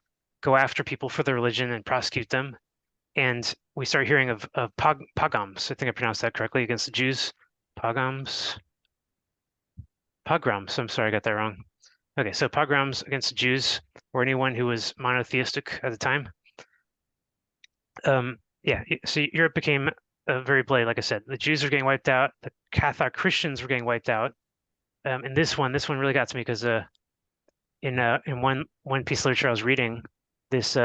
go after people for their religion and prosecute them. And we start hearing of pogroms. I think I pronounced that correctly, against the Jews. Pogroms. I'm sorry, I got that wrong. Okay, so pogroms against the Jews or anyone who was monotheistic at the time. Yeah, so Europe became very bloody. Like I said, the Jews were getting wiped out. The Catholic Christians were getting wiped out. And this one really got to me because in one piece of literature I was reading, this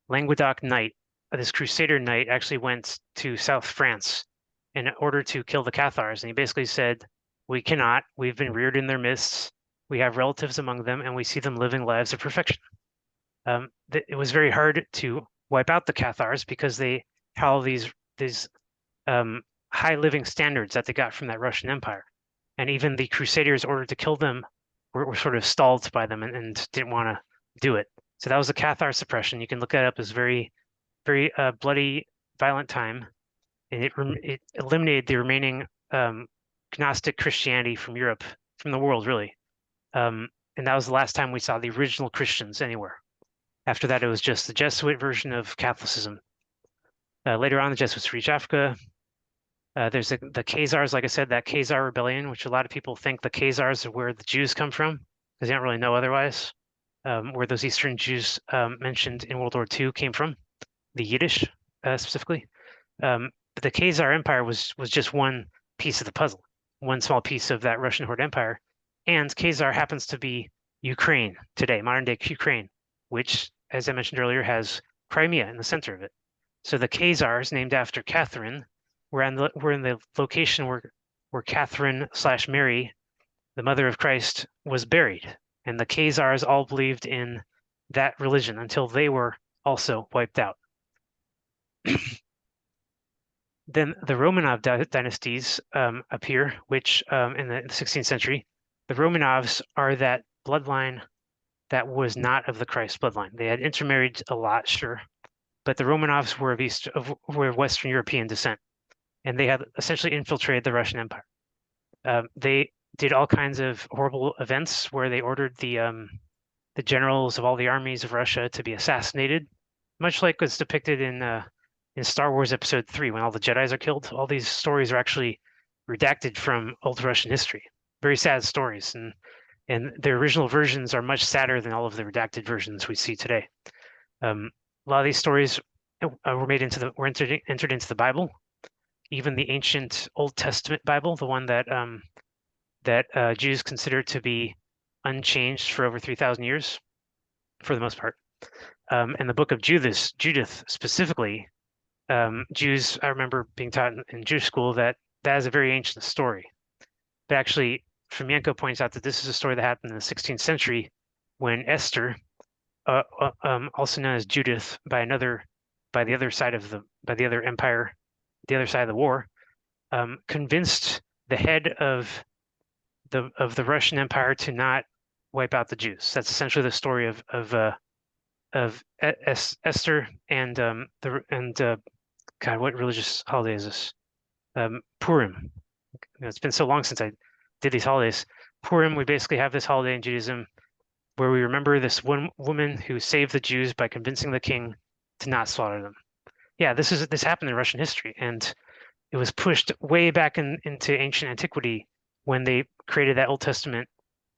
Languedoc knight, this Crusader knight, actually went to South France in order to kill the Cathars, and he basically said, "We cannot. We've been reared in their midst. We have relatives among them, and we see them living lives of perfection." It was very hard to wipe out the Cathars because they had all these high living standards that they got from that Russian Empire, and even the Crusaders ordered to kill them were sort of stalled by them and didn't want to do it. So that was the Cathar suppression. You can look that up. It's very very bloody, violent time, and it eliminated the remaining agnostic Christianity from Europe, from the world, really. And that was the last time we saw the original Christians anywhere. After that, it was just the Jesuit version of Catholicism. Later on, the Jesuits reached Africa. There's the Khazars, like I said, that Khazar rebellion, which a lot of people think the Khazars are where the Jews come from, because they don't really know otherwise, where those Eastern Jews mentioned in World War II came from, the Yiddish specifically. But the Khazar Empire was just one piece of the puzzle, one small piece of that Russian Horde Empire. And Khazar happens to be Ukraine today, modern day Ukraine, which, as I mentioned earlier, has Crimea in the center of it. So the Khazars, named after Catherine, we're in the location where Catherine/Mary, the mother of Christ, was buried. And the Khazars all believed in that religion until they were also wiped out. Then the Romanov dynasties appear, which in the 16th century, the Romanovs are that bloodline that was not of the Christ bloodline. They had intermarried a lot, sure, but the Romanovs were of Western European descent, and they had essentially infiltrated the Russian Empire. They did all kinds of horrible events where they ordered the generals of all the armies of Russia to be assassinated, much like was depicted in Star Wars Episode 3 when all the Jedis are killed. All these stories are actually redacted from old Russian history. Very sad stories, and their original versions are much sadder than all of the redacted versions we see today. A lot of these stories were entered into the Bible, even the ancient Old Testament Bible, the one that Jews consider to be unchanged for over 3,000 years, for the most part. And the book of Judith specifically, Jews, I remember being taught in Jewish school that is a very ancient story. But actually, Fomenko points out that this is a story that happened in the 16th century when Esther, also known as Judith by the other side of the empire, the other side of the war, convinced the head of the Russian Empire to not wipe out the Jews. That's essentially the story of Esther and God, what religious holiday is this? Purim. It's been so long since I did these holidays. Purim, we basically have this holiday in Judaism where we remember this one woman who saved the Jews by convincing the king to not slaughter them. Yeah, this happened in Russian history, and it was pushed way back into ancient antiquity when they created that Old Testament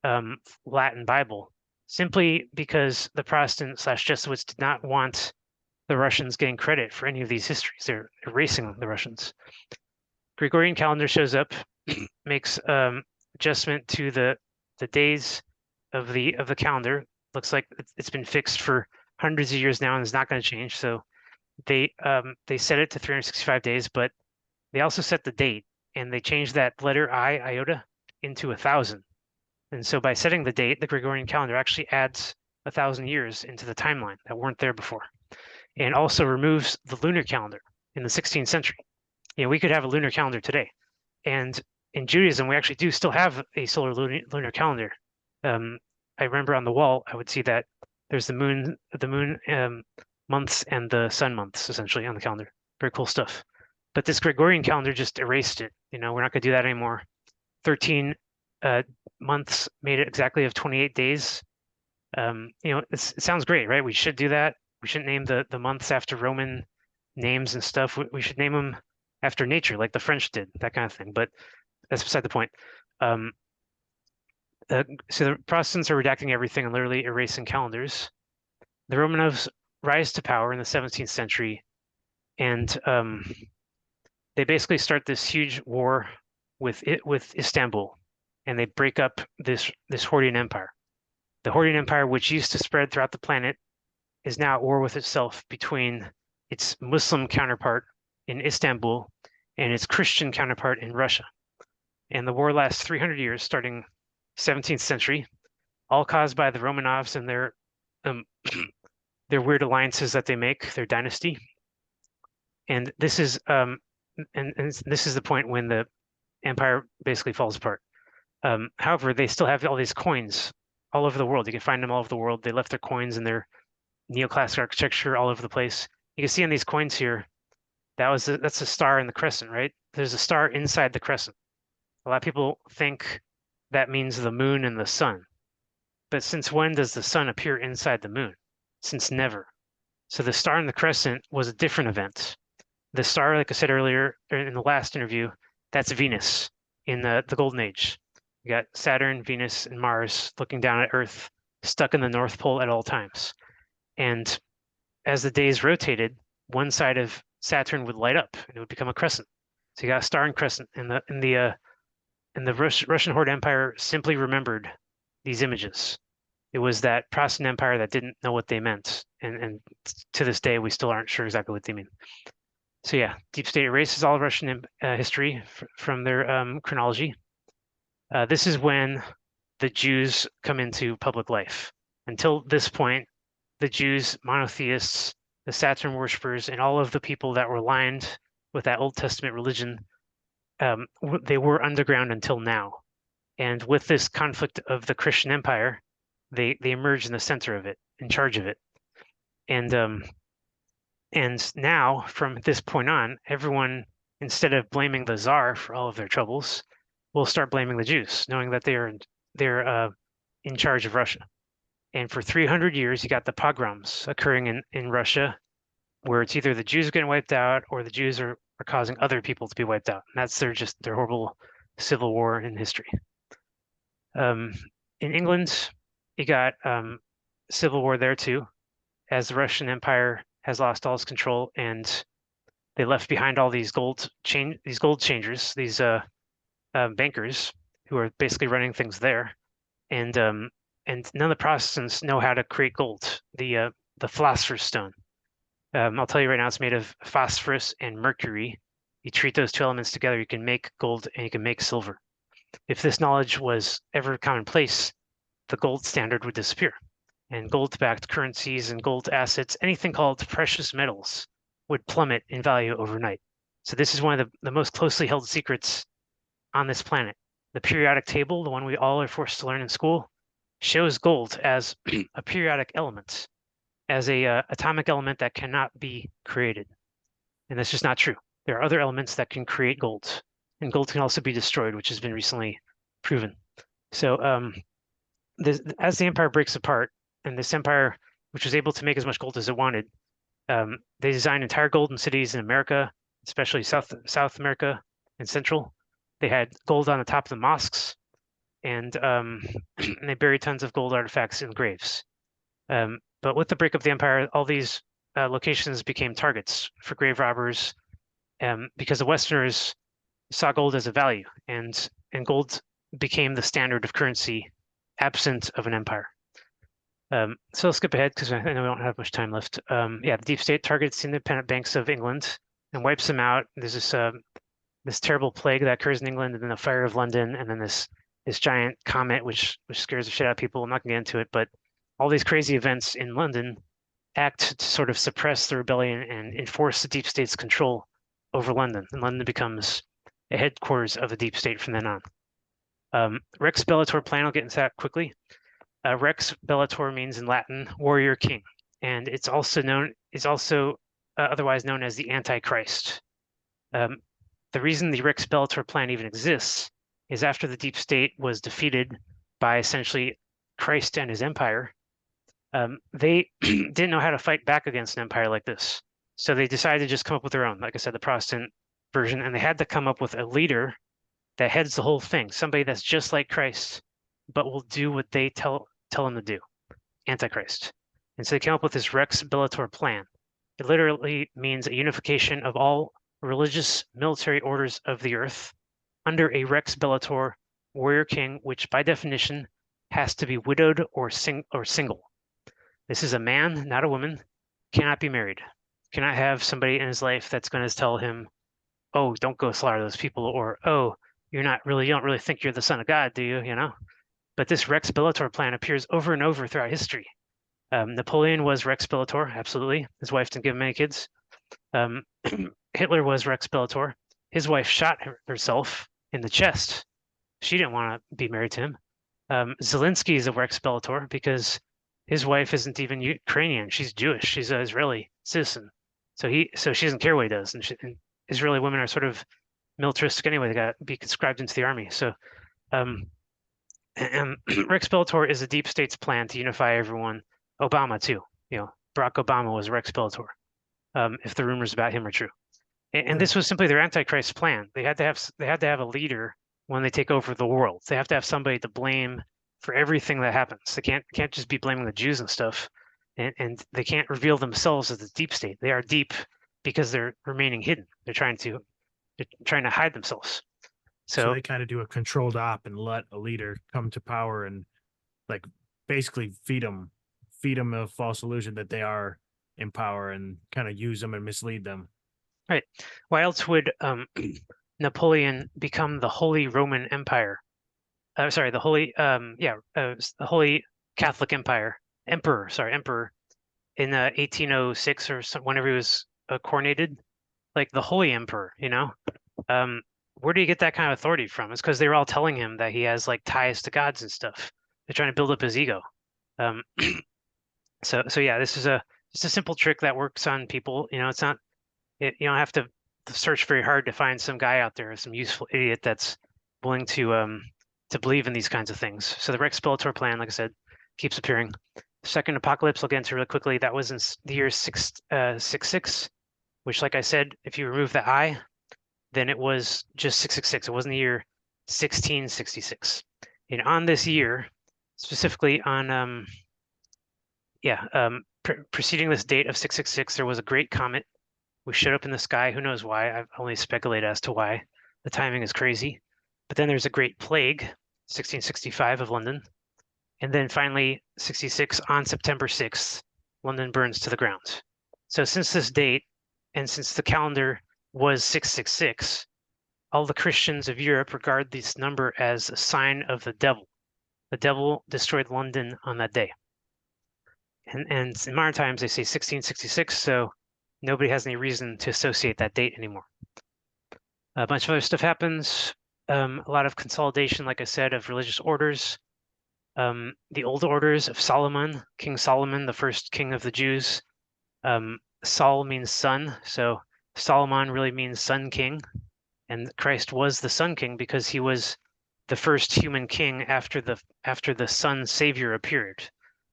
Latin Bible, simply because the Protestant/Jesuits did not want the Russians getting credit for any of these histories. They're erasing the Russians. Gregorian calendar shows up, makes adjustment to the days of the calendar. Looks like it's been fixed for hundreds of years now and is not going to change. So they set it to 365 days, but they also set the date, and they changed that letter iota into 1,000. And so by setting the date, the Gregorian calendar actually adds 1,000 years into the timeline that weren't there before, and also removes the lunar calendar in the 16th century. We could have a lunar calendar today, and in Judaism, we actually do still have a solar lunar calendar. I remember on the wall, I would see that there's the moon months and the sun months essentially on the calendar. Very cool stuff. But this Gregorian calendar just erased it. We're not going to do that anymore. 13 months made it exactly of 28 days. It sounds great, right? We should do that. We shouldn't name the months after Roman names and stuff. We should name them after nature, like the French did, that kind of thing. But that's beside the point. So the Protestants are redacting everything and literally erasing calendars. The Romanovs rise to power in the 17th century, and they basically start this huge war with Istanbul, and they break up this Hordian Empire. The Hordian Empire, which used to spread throughout the planet, is now at war with itself between its Muslim counterpart in Istanbul and its Christian counterpart in Russia. And the war lasts 300 years, starting 17th century, all caused by the Romanovs and their weird alliances that they make, their dynasty. And this is this is the point when the empire basically falls apart. However, they still have all these coins all over the world. You can find them all over the world. They left their coins and their neoclassic architecture all over the place. You can see on these coins here, that's a star in the crescent, right? There's a star inside the crescent. A lot of people think that means the moon and the sun. But since when does the sun appear inside the moon? Since never. So the star in the crescent was a different event. The star, like I said earlier in the last interview, that's Venus in the Golden Age. You got Saturn, Venus, and Mars looking down at Earth, stuck in the North Pole at all times. And as the days rotated, one side of Saturn would light up and it would become a crescent. So you got a star and crescent, and the Russian Horde Empire simply remembered these images. It was that Protestant Empire that didn't know what they meant, and to this day we still aren't sure exactly what they mean. So yeah, deep state erases all Russian history from their chronology. This is when the Jews come into public life. Until this point, the Jews, monotheists, the Saturn worshippers, and all of the people that were aligned with that Old Testament religion, they were underground until now. And with this conflict of the Christian Empire, they emerge in the center of it, in charge of it. And now, from this point on, everyone, instead of blaming the Tsar for all of their troubles, will start blaming the Jews, knowing that they're in charge of Russia. And for 300 years, you got the pogroms occurring in Russia, where it's either the Jews are getting wiped out or the Jews are causing other people to be wiped out. And that's their horrible civil war in history. In England, you got civil war there too, as the Russian Empire has lost all its control, and they left behind all these gold changers, these bankers who are basically running things there, and none of the Protestants know how to create gold, the philosopher's stone. I'll tell you right now, it's made of phosphorus and mercury. You treat those two elements together, you can make gold and you can make silver. If this knowledge was ever commonplace, the gold standard would disappear. And gold-backed currencies and gold assets, anything called precious metals, would plummet in value overnight. So this is one of the most closely held secrets on this planet. The periodic table, the one we all are forced to learn in school, shows gold as a periodic element, as a atomic element that cannot be created. And that's just not true. There are other elements that can create gold, and gold can also be destroyed, which has been recently proven. So as the empire breaks apart, and this empire, which was able to make as much gold as it wanted, they designed entire golden cities in America, especially South America and Central. They had gold on the top of the mosques, and they buried tons of gold artifacts in graves. But with the breakup of the empire, all these locations became targets for grave robbers, because the Westerners saw gold as a value, and gold became the standard of currency absent of an empire. So I'll skip ahead because I know we don't have much time left. Yeah, the deep state targets the independent banks of England and wipes them out. There's this terrible plague that occurs in England, and then the fire of London, and then this giant comet which scares the shit out of people. I'm not gonna get into it, but all these crazy events in London act to sort of suppress the rebellion and enforce the deep state's control over London, and London becomes a headquarters of the deep state from then on. Rex Bellator plan, I'll get into that quickly. Rex Bellator means in Latin warrior king, and it's also otherwise known as the Antichrist. The reason the Rex Bellator plan even exists is after the deep state was defeated by essentially Christ and his empire, they didn't know how to fight back against an empire like this. So they decided to just come up with their own, like I said, the Protestant version, and they had to come up with a leader that heads the whole thing, somebody that's just like Christ, but will do what they tell him to do, Antichrist. And so they came up with this Rex Bellator plan. It literally means a unification of all religious military orders of the earth under a Rex Bellator warrior king, which by definition has to be widowed or single. This is a man, not a woman, cannot be married, cannot have somebody in his life that's going to tell him, oh, don't go slaughter those people, or oh, you don't really think you're the son of God, do you? But this Rex Bellator plan appears over and over throughout history. Napoleon was Rex Bellator, absolutely. His wife didn't give him any kids. Hitler was Rex Bellator. His wife shot herself in the chest. She didn't want to be married to him. Zelensky is a Rex Bellator because his wife isn't even Ukrainian. She's Jewish. She's an Israeli citizen. So she doesn't care what he does, and Israeli women are sort of militaristic anyway. They got to be conscribed into the army. So and Rex Bellator is a deep state's plan to unify everyone. Obama too. Barack Obama was Rex Bellator. If the rumors about him are true. And this was simply their Antichrist plan. They had to have a leader when they take over the world. They have to have somebody to blame for everything that happens. They can't just be blaming the Jews and stuff, and they can't reveal themselves as the deep state. They are deep because they're remaining hidden. They're trying to hide themselves. So they kind of do a controlled op and let a leader come to power and like basically feed them a false illusion that they are in power and kind of use them and mislead them. Right. Why else would Napoleon become the Holy Roman Empire? Sorry, the Holy the Holy Catholic Emperor in 1806 or whenever he was coronated, like the Holy Emperor, where do you get that kind of authority from? It's because they were all telling him that he has like ties to gods and stuff. They're trying to build up his ego. So yeah, this is just a simple trick that works on people. It's not. You don't have to search very hard to find some guy out there, some useful idiot that's willing to believe in these kinds of things. So the Rex Bellator plan, like I said, keeps appearing. Second apocalypse, I'll get into really quickly. That was in the year 666, which, like I said, if you remove the I, then it was just 666. It wasn't the year 1666. And on this year, specifically on preceding this date of 666, there was a great comet which showed up in the sky. Who knows why? I've only speculated as to why. The timing is crazy. But then there's a great plague, 1665 of London. And then finally, 66 on September 6th, London burns to the ground. So since this date, and since the calendar was 666, all the Christians of Europe regard this number as a sign of the devil. The devil destroyed London on that day. And in modern times, they say 1666, so nobody has any reason to associate that date anymore. A bunch of other stuff happens. A lot of consolidation, like I said, of religious orders. The old orders of Solomon, King Solomon, the first king of the Jews. Sol means son, so Solomon really means sun king. And Christ was the sun king because he was the first human king after the sun savior appeared.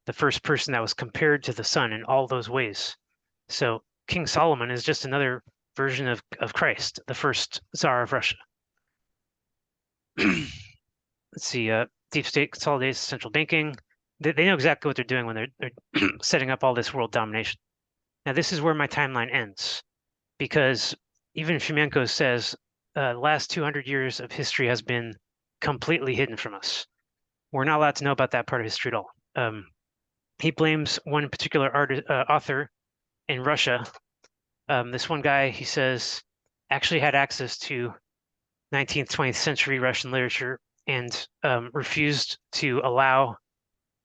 The first person that was compared to the sun in all those ways. So King Solomon is just another version of Christ, the first Tsar of Russia. Let's see, deep state consolidates central banking. They know exactly what they're doing when they're setting up all this world domination. Now, this is where my timeline ends, because even Fomenko says the last 200 years of history has been completely hidden from us. We're not allowed to know about that part of history at all. He blames one particular author in Russia. This one guy, he says, actually had access to 19th, 20th century Russian literature and refused to allow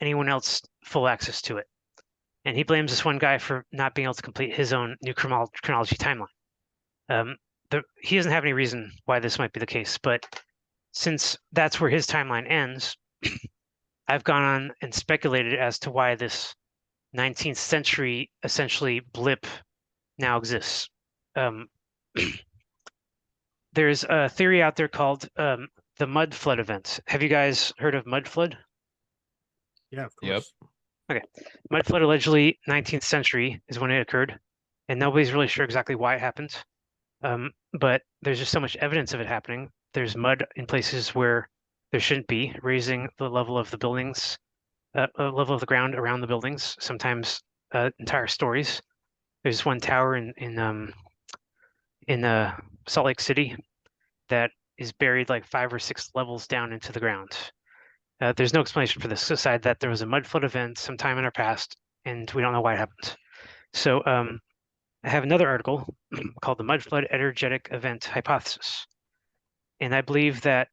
anyone else full access to it. And he blames this one guy for not being able to complete his own new chronology timeline. He doesn't have any reason why this might be the case, but since that's where his timeline ends, I've gone on and speculated as to why this 19th century essentially blip now exists. There's a theory out there called the mud flood event. Have you guys heard of mud flood? Yeah, of course. Yep. Okay. Mud flood allegedly 19th century is when it occurred, and nobody's really sure exactly why it happened. But there's just so much evidence of it happening. There's mud in places where there shouldn't be, raising the level of the buildings, level of the ground around the buildings, sometimes entire stories. There's one tower in Salt Lake City that is buried like 5 or 6 levels down into the ground. There's no explanation for this, aside that there was a mud flood event sometime in our past, and we don't know why it happened. So I have another article called the Mud Flood Energetic Event Hypothesis. And I believe that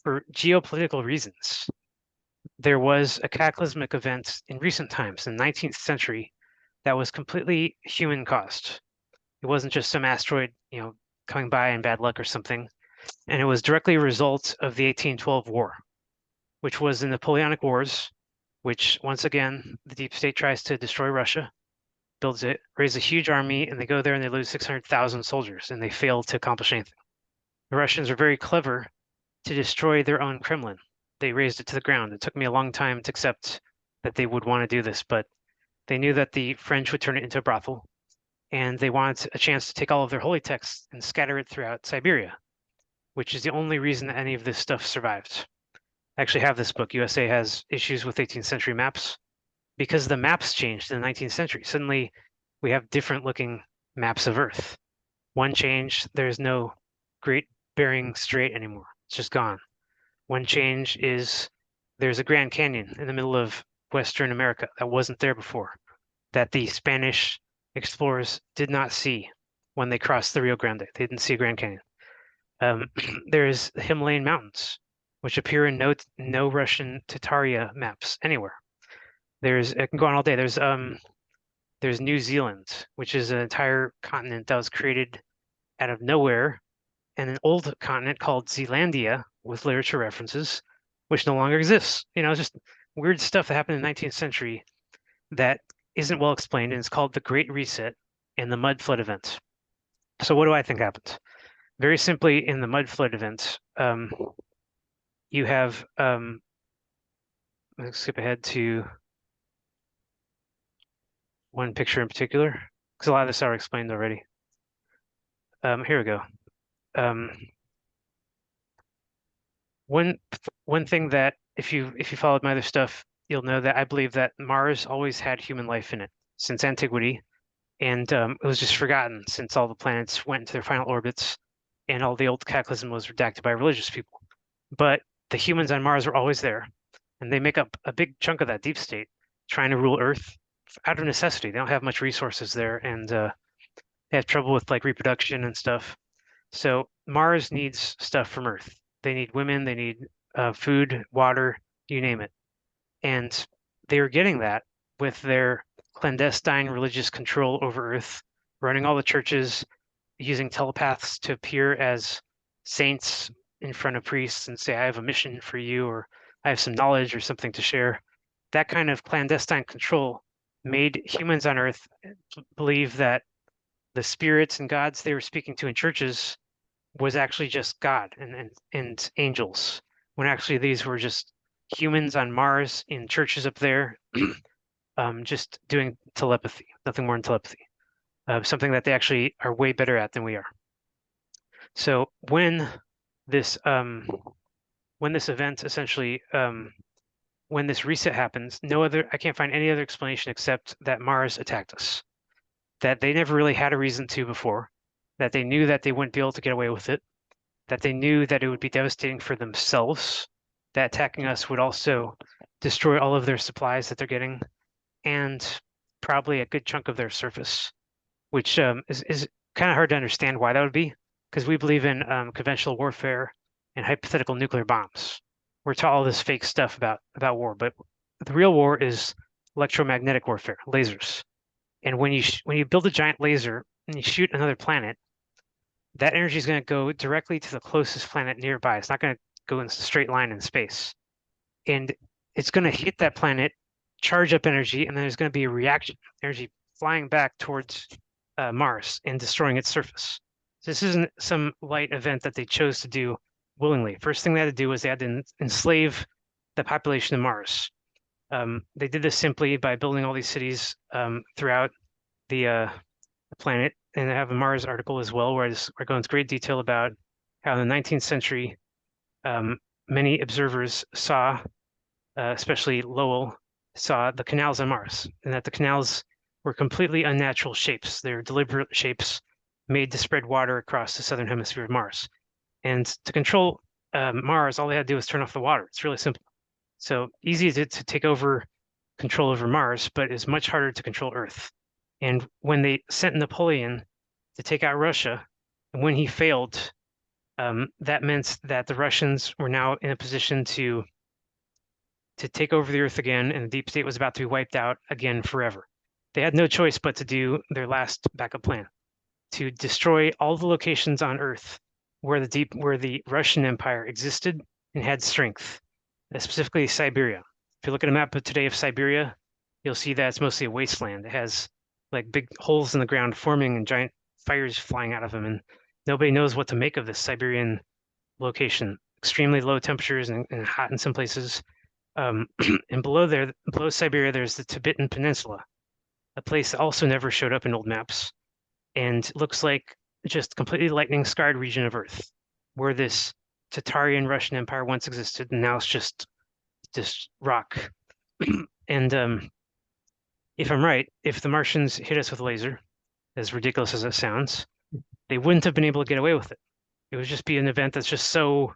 for geopolitical reasons, there was a cataclysmic event in recent times, in the 19th century, that was completely human caused. It wasn't just some asteroid, coming by in bad luck or something. And it was directly a result of the 1812 war, which was the Napoleonic Wars, which once again, the deep state tries to destroy Russia. raise a huge army, and they go there and they lose 600,000 soldiers, and they fail to accomplish anything. The Russians are very clever to destroy their own Kremlin. They razed it to the ground. It took me a long time to accept that they would want to do this, but they knew that the French would turn it into a brothel, and they wanted a chance to take all of their holy texts and scatter it throughout Siberia, which is the only reason that any of this stuff survived. I actually have this book. USA has issues with 18th century maps because the maps changed in the 19th century. Suddenly, we have different looking maps of Earth. One change, there's no Great Bering Strait anymore. It's just gone. One change is there's a Grand Canyon in the middle of Western America that wasn't there before, that the Spanish explorers did not see when they crossed the Rio Grande. They didn't see a Grand Canyon. There's the Himalayan mountains, which appear in no Russian Tataria maps anywhere. I can go on all day. There's New Zealand, which is an entire continent that was created out of nowhere, and an old continent called Zealandia with literature references, which no longer exists. Just weird stuff that happened in the 19th century that isn't well explained, and it's called the Great Reset and the Mud Flood event. So what do I think happened? Very simply, in the Mud Flood event, you have, let's skip ahead to one picture in particular, because a lot of this I explained already. Here we go. One thing that if you followed my other stuff, you'll know that I believe that Mars always had human life in it since antiquity, and it was just forgotten since all the planets went into their final orbits, and all the old cataclysm was redacted by religious people. But the humans on Mars were always there, and they make up a big chunk of that deep state, trying to rule Earth out of necessity. They don't have much resources there, and they have trouble with like reproduction and stuff. So Mars needs stuff from Earth. They need women, they need food, water, you name it. And they were getting that with their clandestine religious control over Earth, running all the churches, using telepaths to appear as saints in front of priests and say, I have a mission for you, or I have some knowledge or something to share. That kind of clandestine control made humans on Earth believe that the spirits and gods they were speaking to in churches was actually just God and angels, when actually these were just humans on Mars in churches up there, just doing telepathy, nothing more than telepathy, something that they actually are way better at than we are. So when this event essentially, when this reset happens, I can't find any other explanation except that Mars attacked us, that they never really had a reason to before, that they knew that they wouldn't be able to get away with it, that they knew that it would be devastating for themselves, that attacking us would also destroy all of their supplies that they're getting, and probably a good chunk of their surface, which is kind of hard to understand why that would be, because we believe in conventional warfare and hypothetical nuclear bombs. We're taught all this fake stuff about war, but the real war is electromagnetic warfare, lasers. And when you build a giant laser and you shoot another planet, that energy is going to go directly to the closest planet nearby. It's not going to go in a straight line in space. And it's going to hit that planet, charge up energy, and then there's going to be a reaction, energy flying back towards Mars and destroying its surface. This isn't some light event that they chose to do willingly. First thing they had to do was they had to enslave the population of Mars. They did this simply by building all these cities throughout the planet. And I have a Mars article as well, where I go into great detail about how in the 19th century, many observers saw, especially Lowell, saw the canals on Mars, and that the canals were completely unnatural shapes. They're deliberate shapes made to spread water across the southern hemisphere of Mars. And to control Mars, all they had to do was turn off the water. It's really simple. So easy to take over control over Mars, but it's much harder to control Earth. And when they sent Napoleon to take out Russia, and when he failed, that meant that the Russians were now in a position to take over the Earth again, and the deep state was about to be wiped out again forever. They had no choice but to do their last backup plan, to destroy all the locations on Earth where the Russian Empire existed and had strength, specifically Siberia. If you look at a map of today of Siberia, you'll see that it's mostly a wasteland. It has like big holes in the ground forming and giant fires flying out of them. And nobody knows what to make of this Siberian location. Extremely low temperatures and hot in some places. And below Siberia, there's the Tibetan Peninsula, a place that also never showed up in old maps and looks like just completely lightning scarred region of Earth, where this Tatarian Russian Empire once existed, and now it's just rock. And if I'm right, if the Martians hit us with a laser, as ridiculous as it sounds, they wouldn't have been able to get away with it. It would just be an event that's just so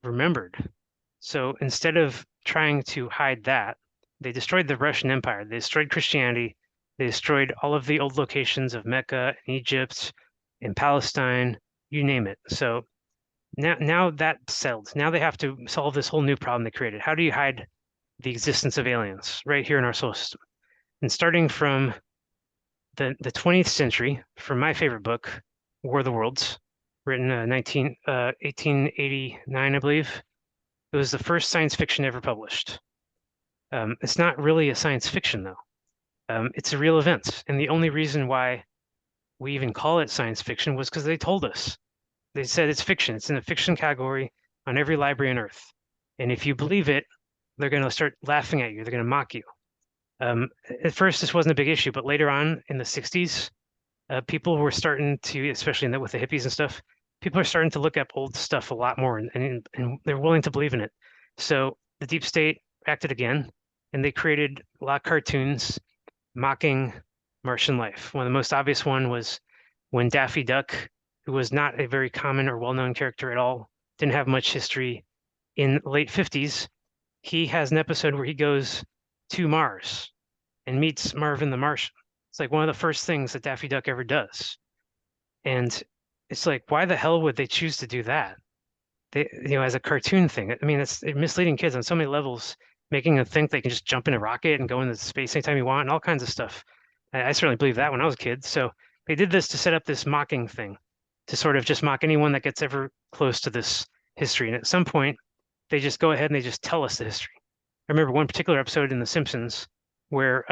remembered. So instead of trying to hide that, they destroyed the Russian Empire. They destroyed Christianity. They destroyed all of the old locations of Mecca and Egypt and Palestine, you name it. So now that's settled. Now they have to solve this whole new problem they created. How do you hide the existence of aliens right here in our solar system? And starting from the 20th century, from my favorite book, War of the Worlds, written 1889, I believe. It was the first science fiction ever published. It's not really a science fiction, though. It's a real event. And the only reason why we even call it science fiction was because they told us. They said it's fiction. It's in the fiction category on every library on Earth. And if you believe it, they're going to start laughing at you. They're going to mock you. At first, this wasn't a big issue, but later on in the 60s, people were starting to, especially with the hippies and stuff, people are starting to look up old stuff a lot more and they're willing to believe in it. So the deep state acted again and they created a lot of cartoons mocking Martian life. One of the most obvious one was when Daffy Duck, who was not a very common or well-known character at all, didn't have much history in the late 50s. He has an episode where he goes to Mars and meets Marvin the Martian. It's like one of the first things that Daffy Duck ever does. And it's like, why the hell would they choose to do that? They, as a cartoon thing. I mean, it's misleading kids on so many levels, making them think they can just jump in a rocket and go into space anytime you want and all kinds of stuff. I certainly believed that when I was a kid. So they did this to set up this mocking thing, to sort of just mock anyone that gets ever close to this history. And at some point, they just go ahead and they just tell us the history. I remember one particular episode in The Simpsons where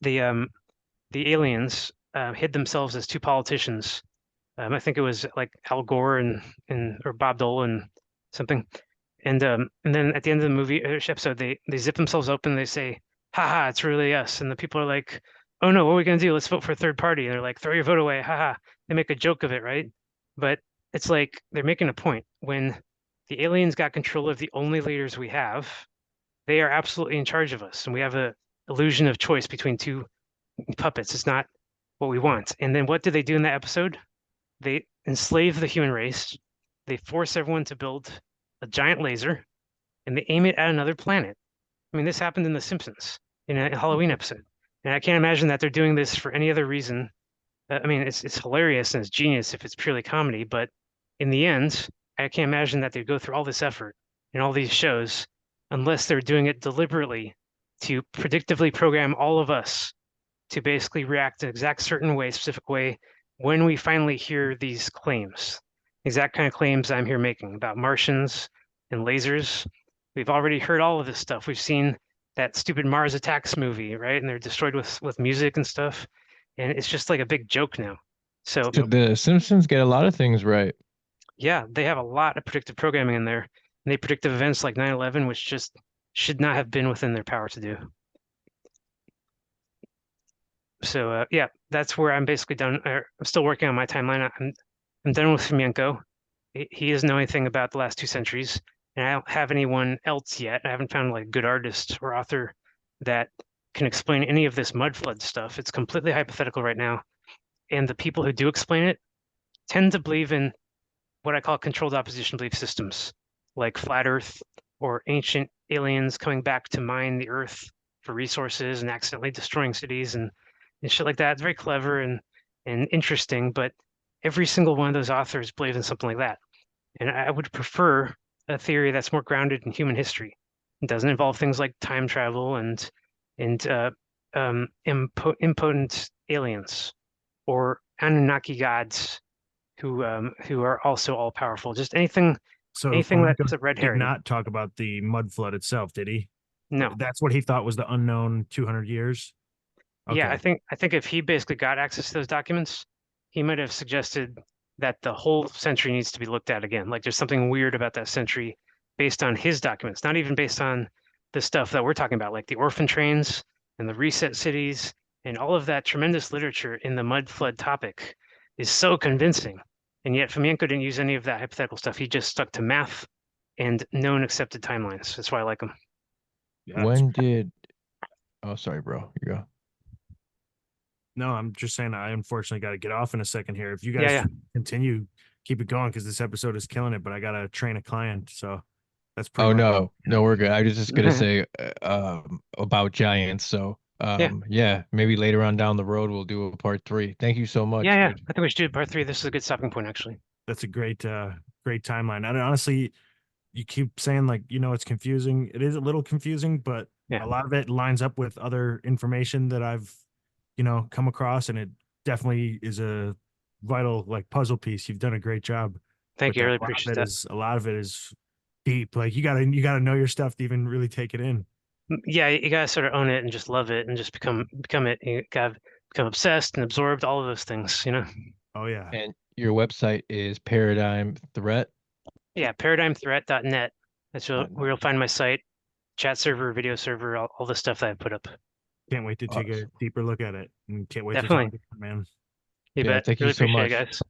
the aliens hid themselves as two politicians. I think it was like Al Gore and or Bob Dole and something. And then at the end of the movie episode, they zip themselves open. They say, "Ha, it's really us." And the people are like, "Oh no, what are we gonna do? Let's vote for a third party." And they're like, "Throw your vote away." Ha. They make a joke of it, right? But it's like they're making a point. When the aliens got control of the only leaders we have, they are absolutely in charge of us, and we have a illusion of choice between two puppets. It's not what we want. And then what do they do in that episode? They enslave the human race. They force everyone to build a giant laser and they aim it at another planet. I mean, this happened in The Simpsons in a Halloween episode. And I can't imagine that they're doing this for any other reason. I mean, it's hilarious and it's genius if it's purely comedy, but in the end, I can't imagine that they go through all this effort in all these shows unless they're doing it deliberately to predictively program all of us to basically react in exact certain way, specific way, when we finally hear these claims, exact kind of claims I'm here making about Martians and lasers. We've already heard all of this stuff. We've seen that stupid Mars Attacks movie, right? And they're destroyed with music and stuff. And it's just like a big joke now. So The Simpsons get a lot of things right. yeah, they have a lot of predictive programming in there. And they predict events like 9/11, which just should not have been within their power to do. So yeah, that's where I'm basically done. I'm still working on my timeline. I'm done with Fomenko. He doesn't know anything about the last 2 centuries, and I don't have anyone else yet. I haven't found like a good artist or author that can explain any of this mud flood stuff. It's completely hypothetical right now, and the people who do explain it tend to believe in what I call controlled opposition belief systems, like flat Earth or ancient aliens coming back to mine the Earth for resources and accidentally destroying cities and shit like that. It's very clever and interesting, but every single one of those authors believes in something like that. And I would prefer a theory that's more grounded in human history. It doesn't involve things like time travel and impotent aliens or Anunnaki gods who are also all powerful. Just anything So anything Fomenko that's a red did herring. not talk about the mud flood itself, did he? No. That's what he thought was the unknown 200 years. Yeah, Okay. I think if he basically got access to those documents, he might have suggested that the whole century needs to be looked at again. Like there's something weird about that century based on his documents, not even based on the stuff that we're talking about, like the orphan trains and the reset cities and all of that tremendous literature in the mud flood topic is so convincing. And yet Fomenko didn't use any of that hypothetical stuff. He just stuck to math and known accepted timelines. That's why I like him. Yeah, When did? Oh, sorry, bro. You go. no, I'm just saying I unfortunately got to get off in a second here. If you Yeah, guys yeah. continue, keep it going because this episode is killing it, but I got to train a client. So that's pretty Oh much. no, no, we're good. I was just gonna say about giants. So Yeah. yeah, maybe later on down the road we'll do a part 3. Thank you so Yeah, much, yeah. dude. I think we should do part 3. This is a good stopping point, actually. That's a great timeline. And honestly, you keep saying like, it's confusing. It is a little confusing, but Yeah. a lot of it lines up with other information that I've, come across, and it definitely is a vital like puzzle piece. You've done a great job Thank with you. I that. really appreciate that. A lot of it is deep. Like you gotta know your stuff to even really take it in. Yeah, you gotta sort of own it and just love it and just become it. You gotta become obsessed and absorbed, all of those things, you know? Oh yeah. And your website is Paradigm Threat. Yeah, paradigmthreat.net. That's Dot where net. you'll find my site, chat server, video server, all the stuff that I put up. Can't wait to take a Awesome. deeper look at it, and can't wait to talk Definitely. to you, man. You Yeah, bet. thank you Really so appreciate it, much. guys.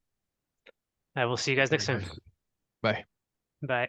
I will see you guys next time. Bye. Bye. Bye.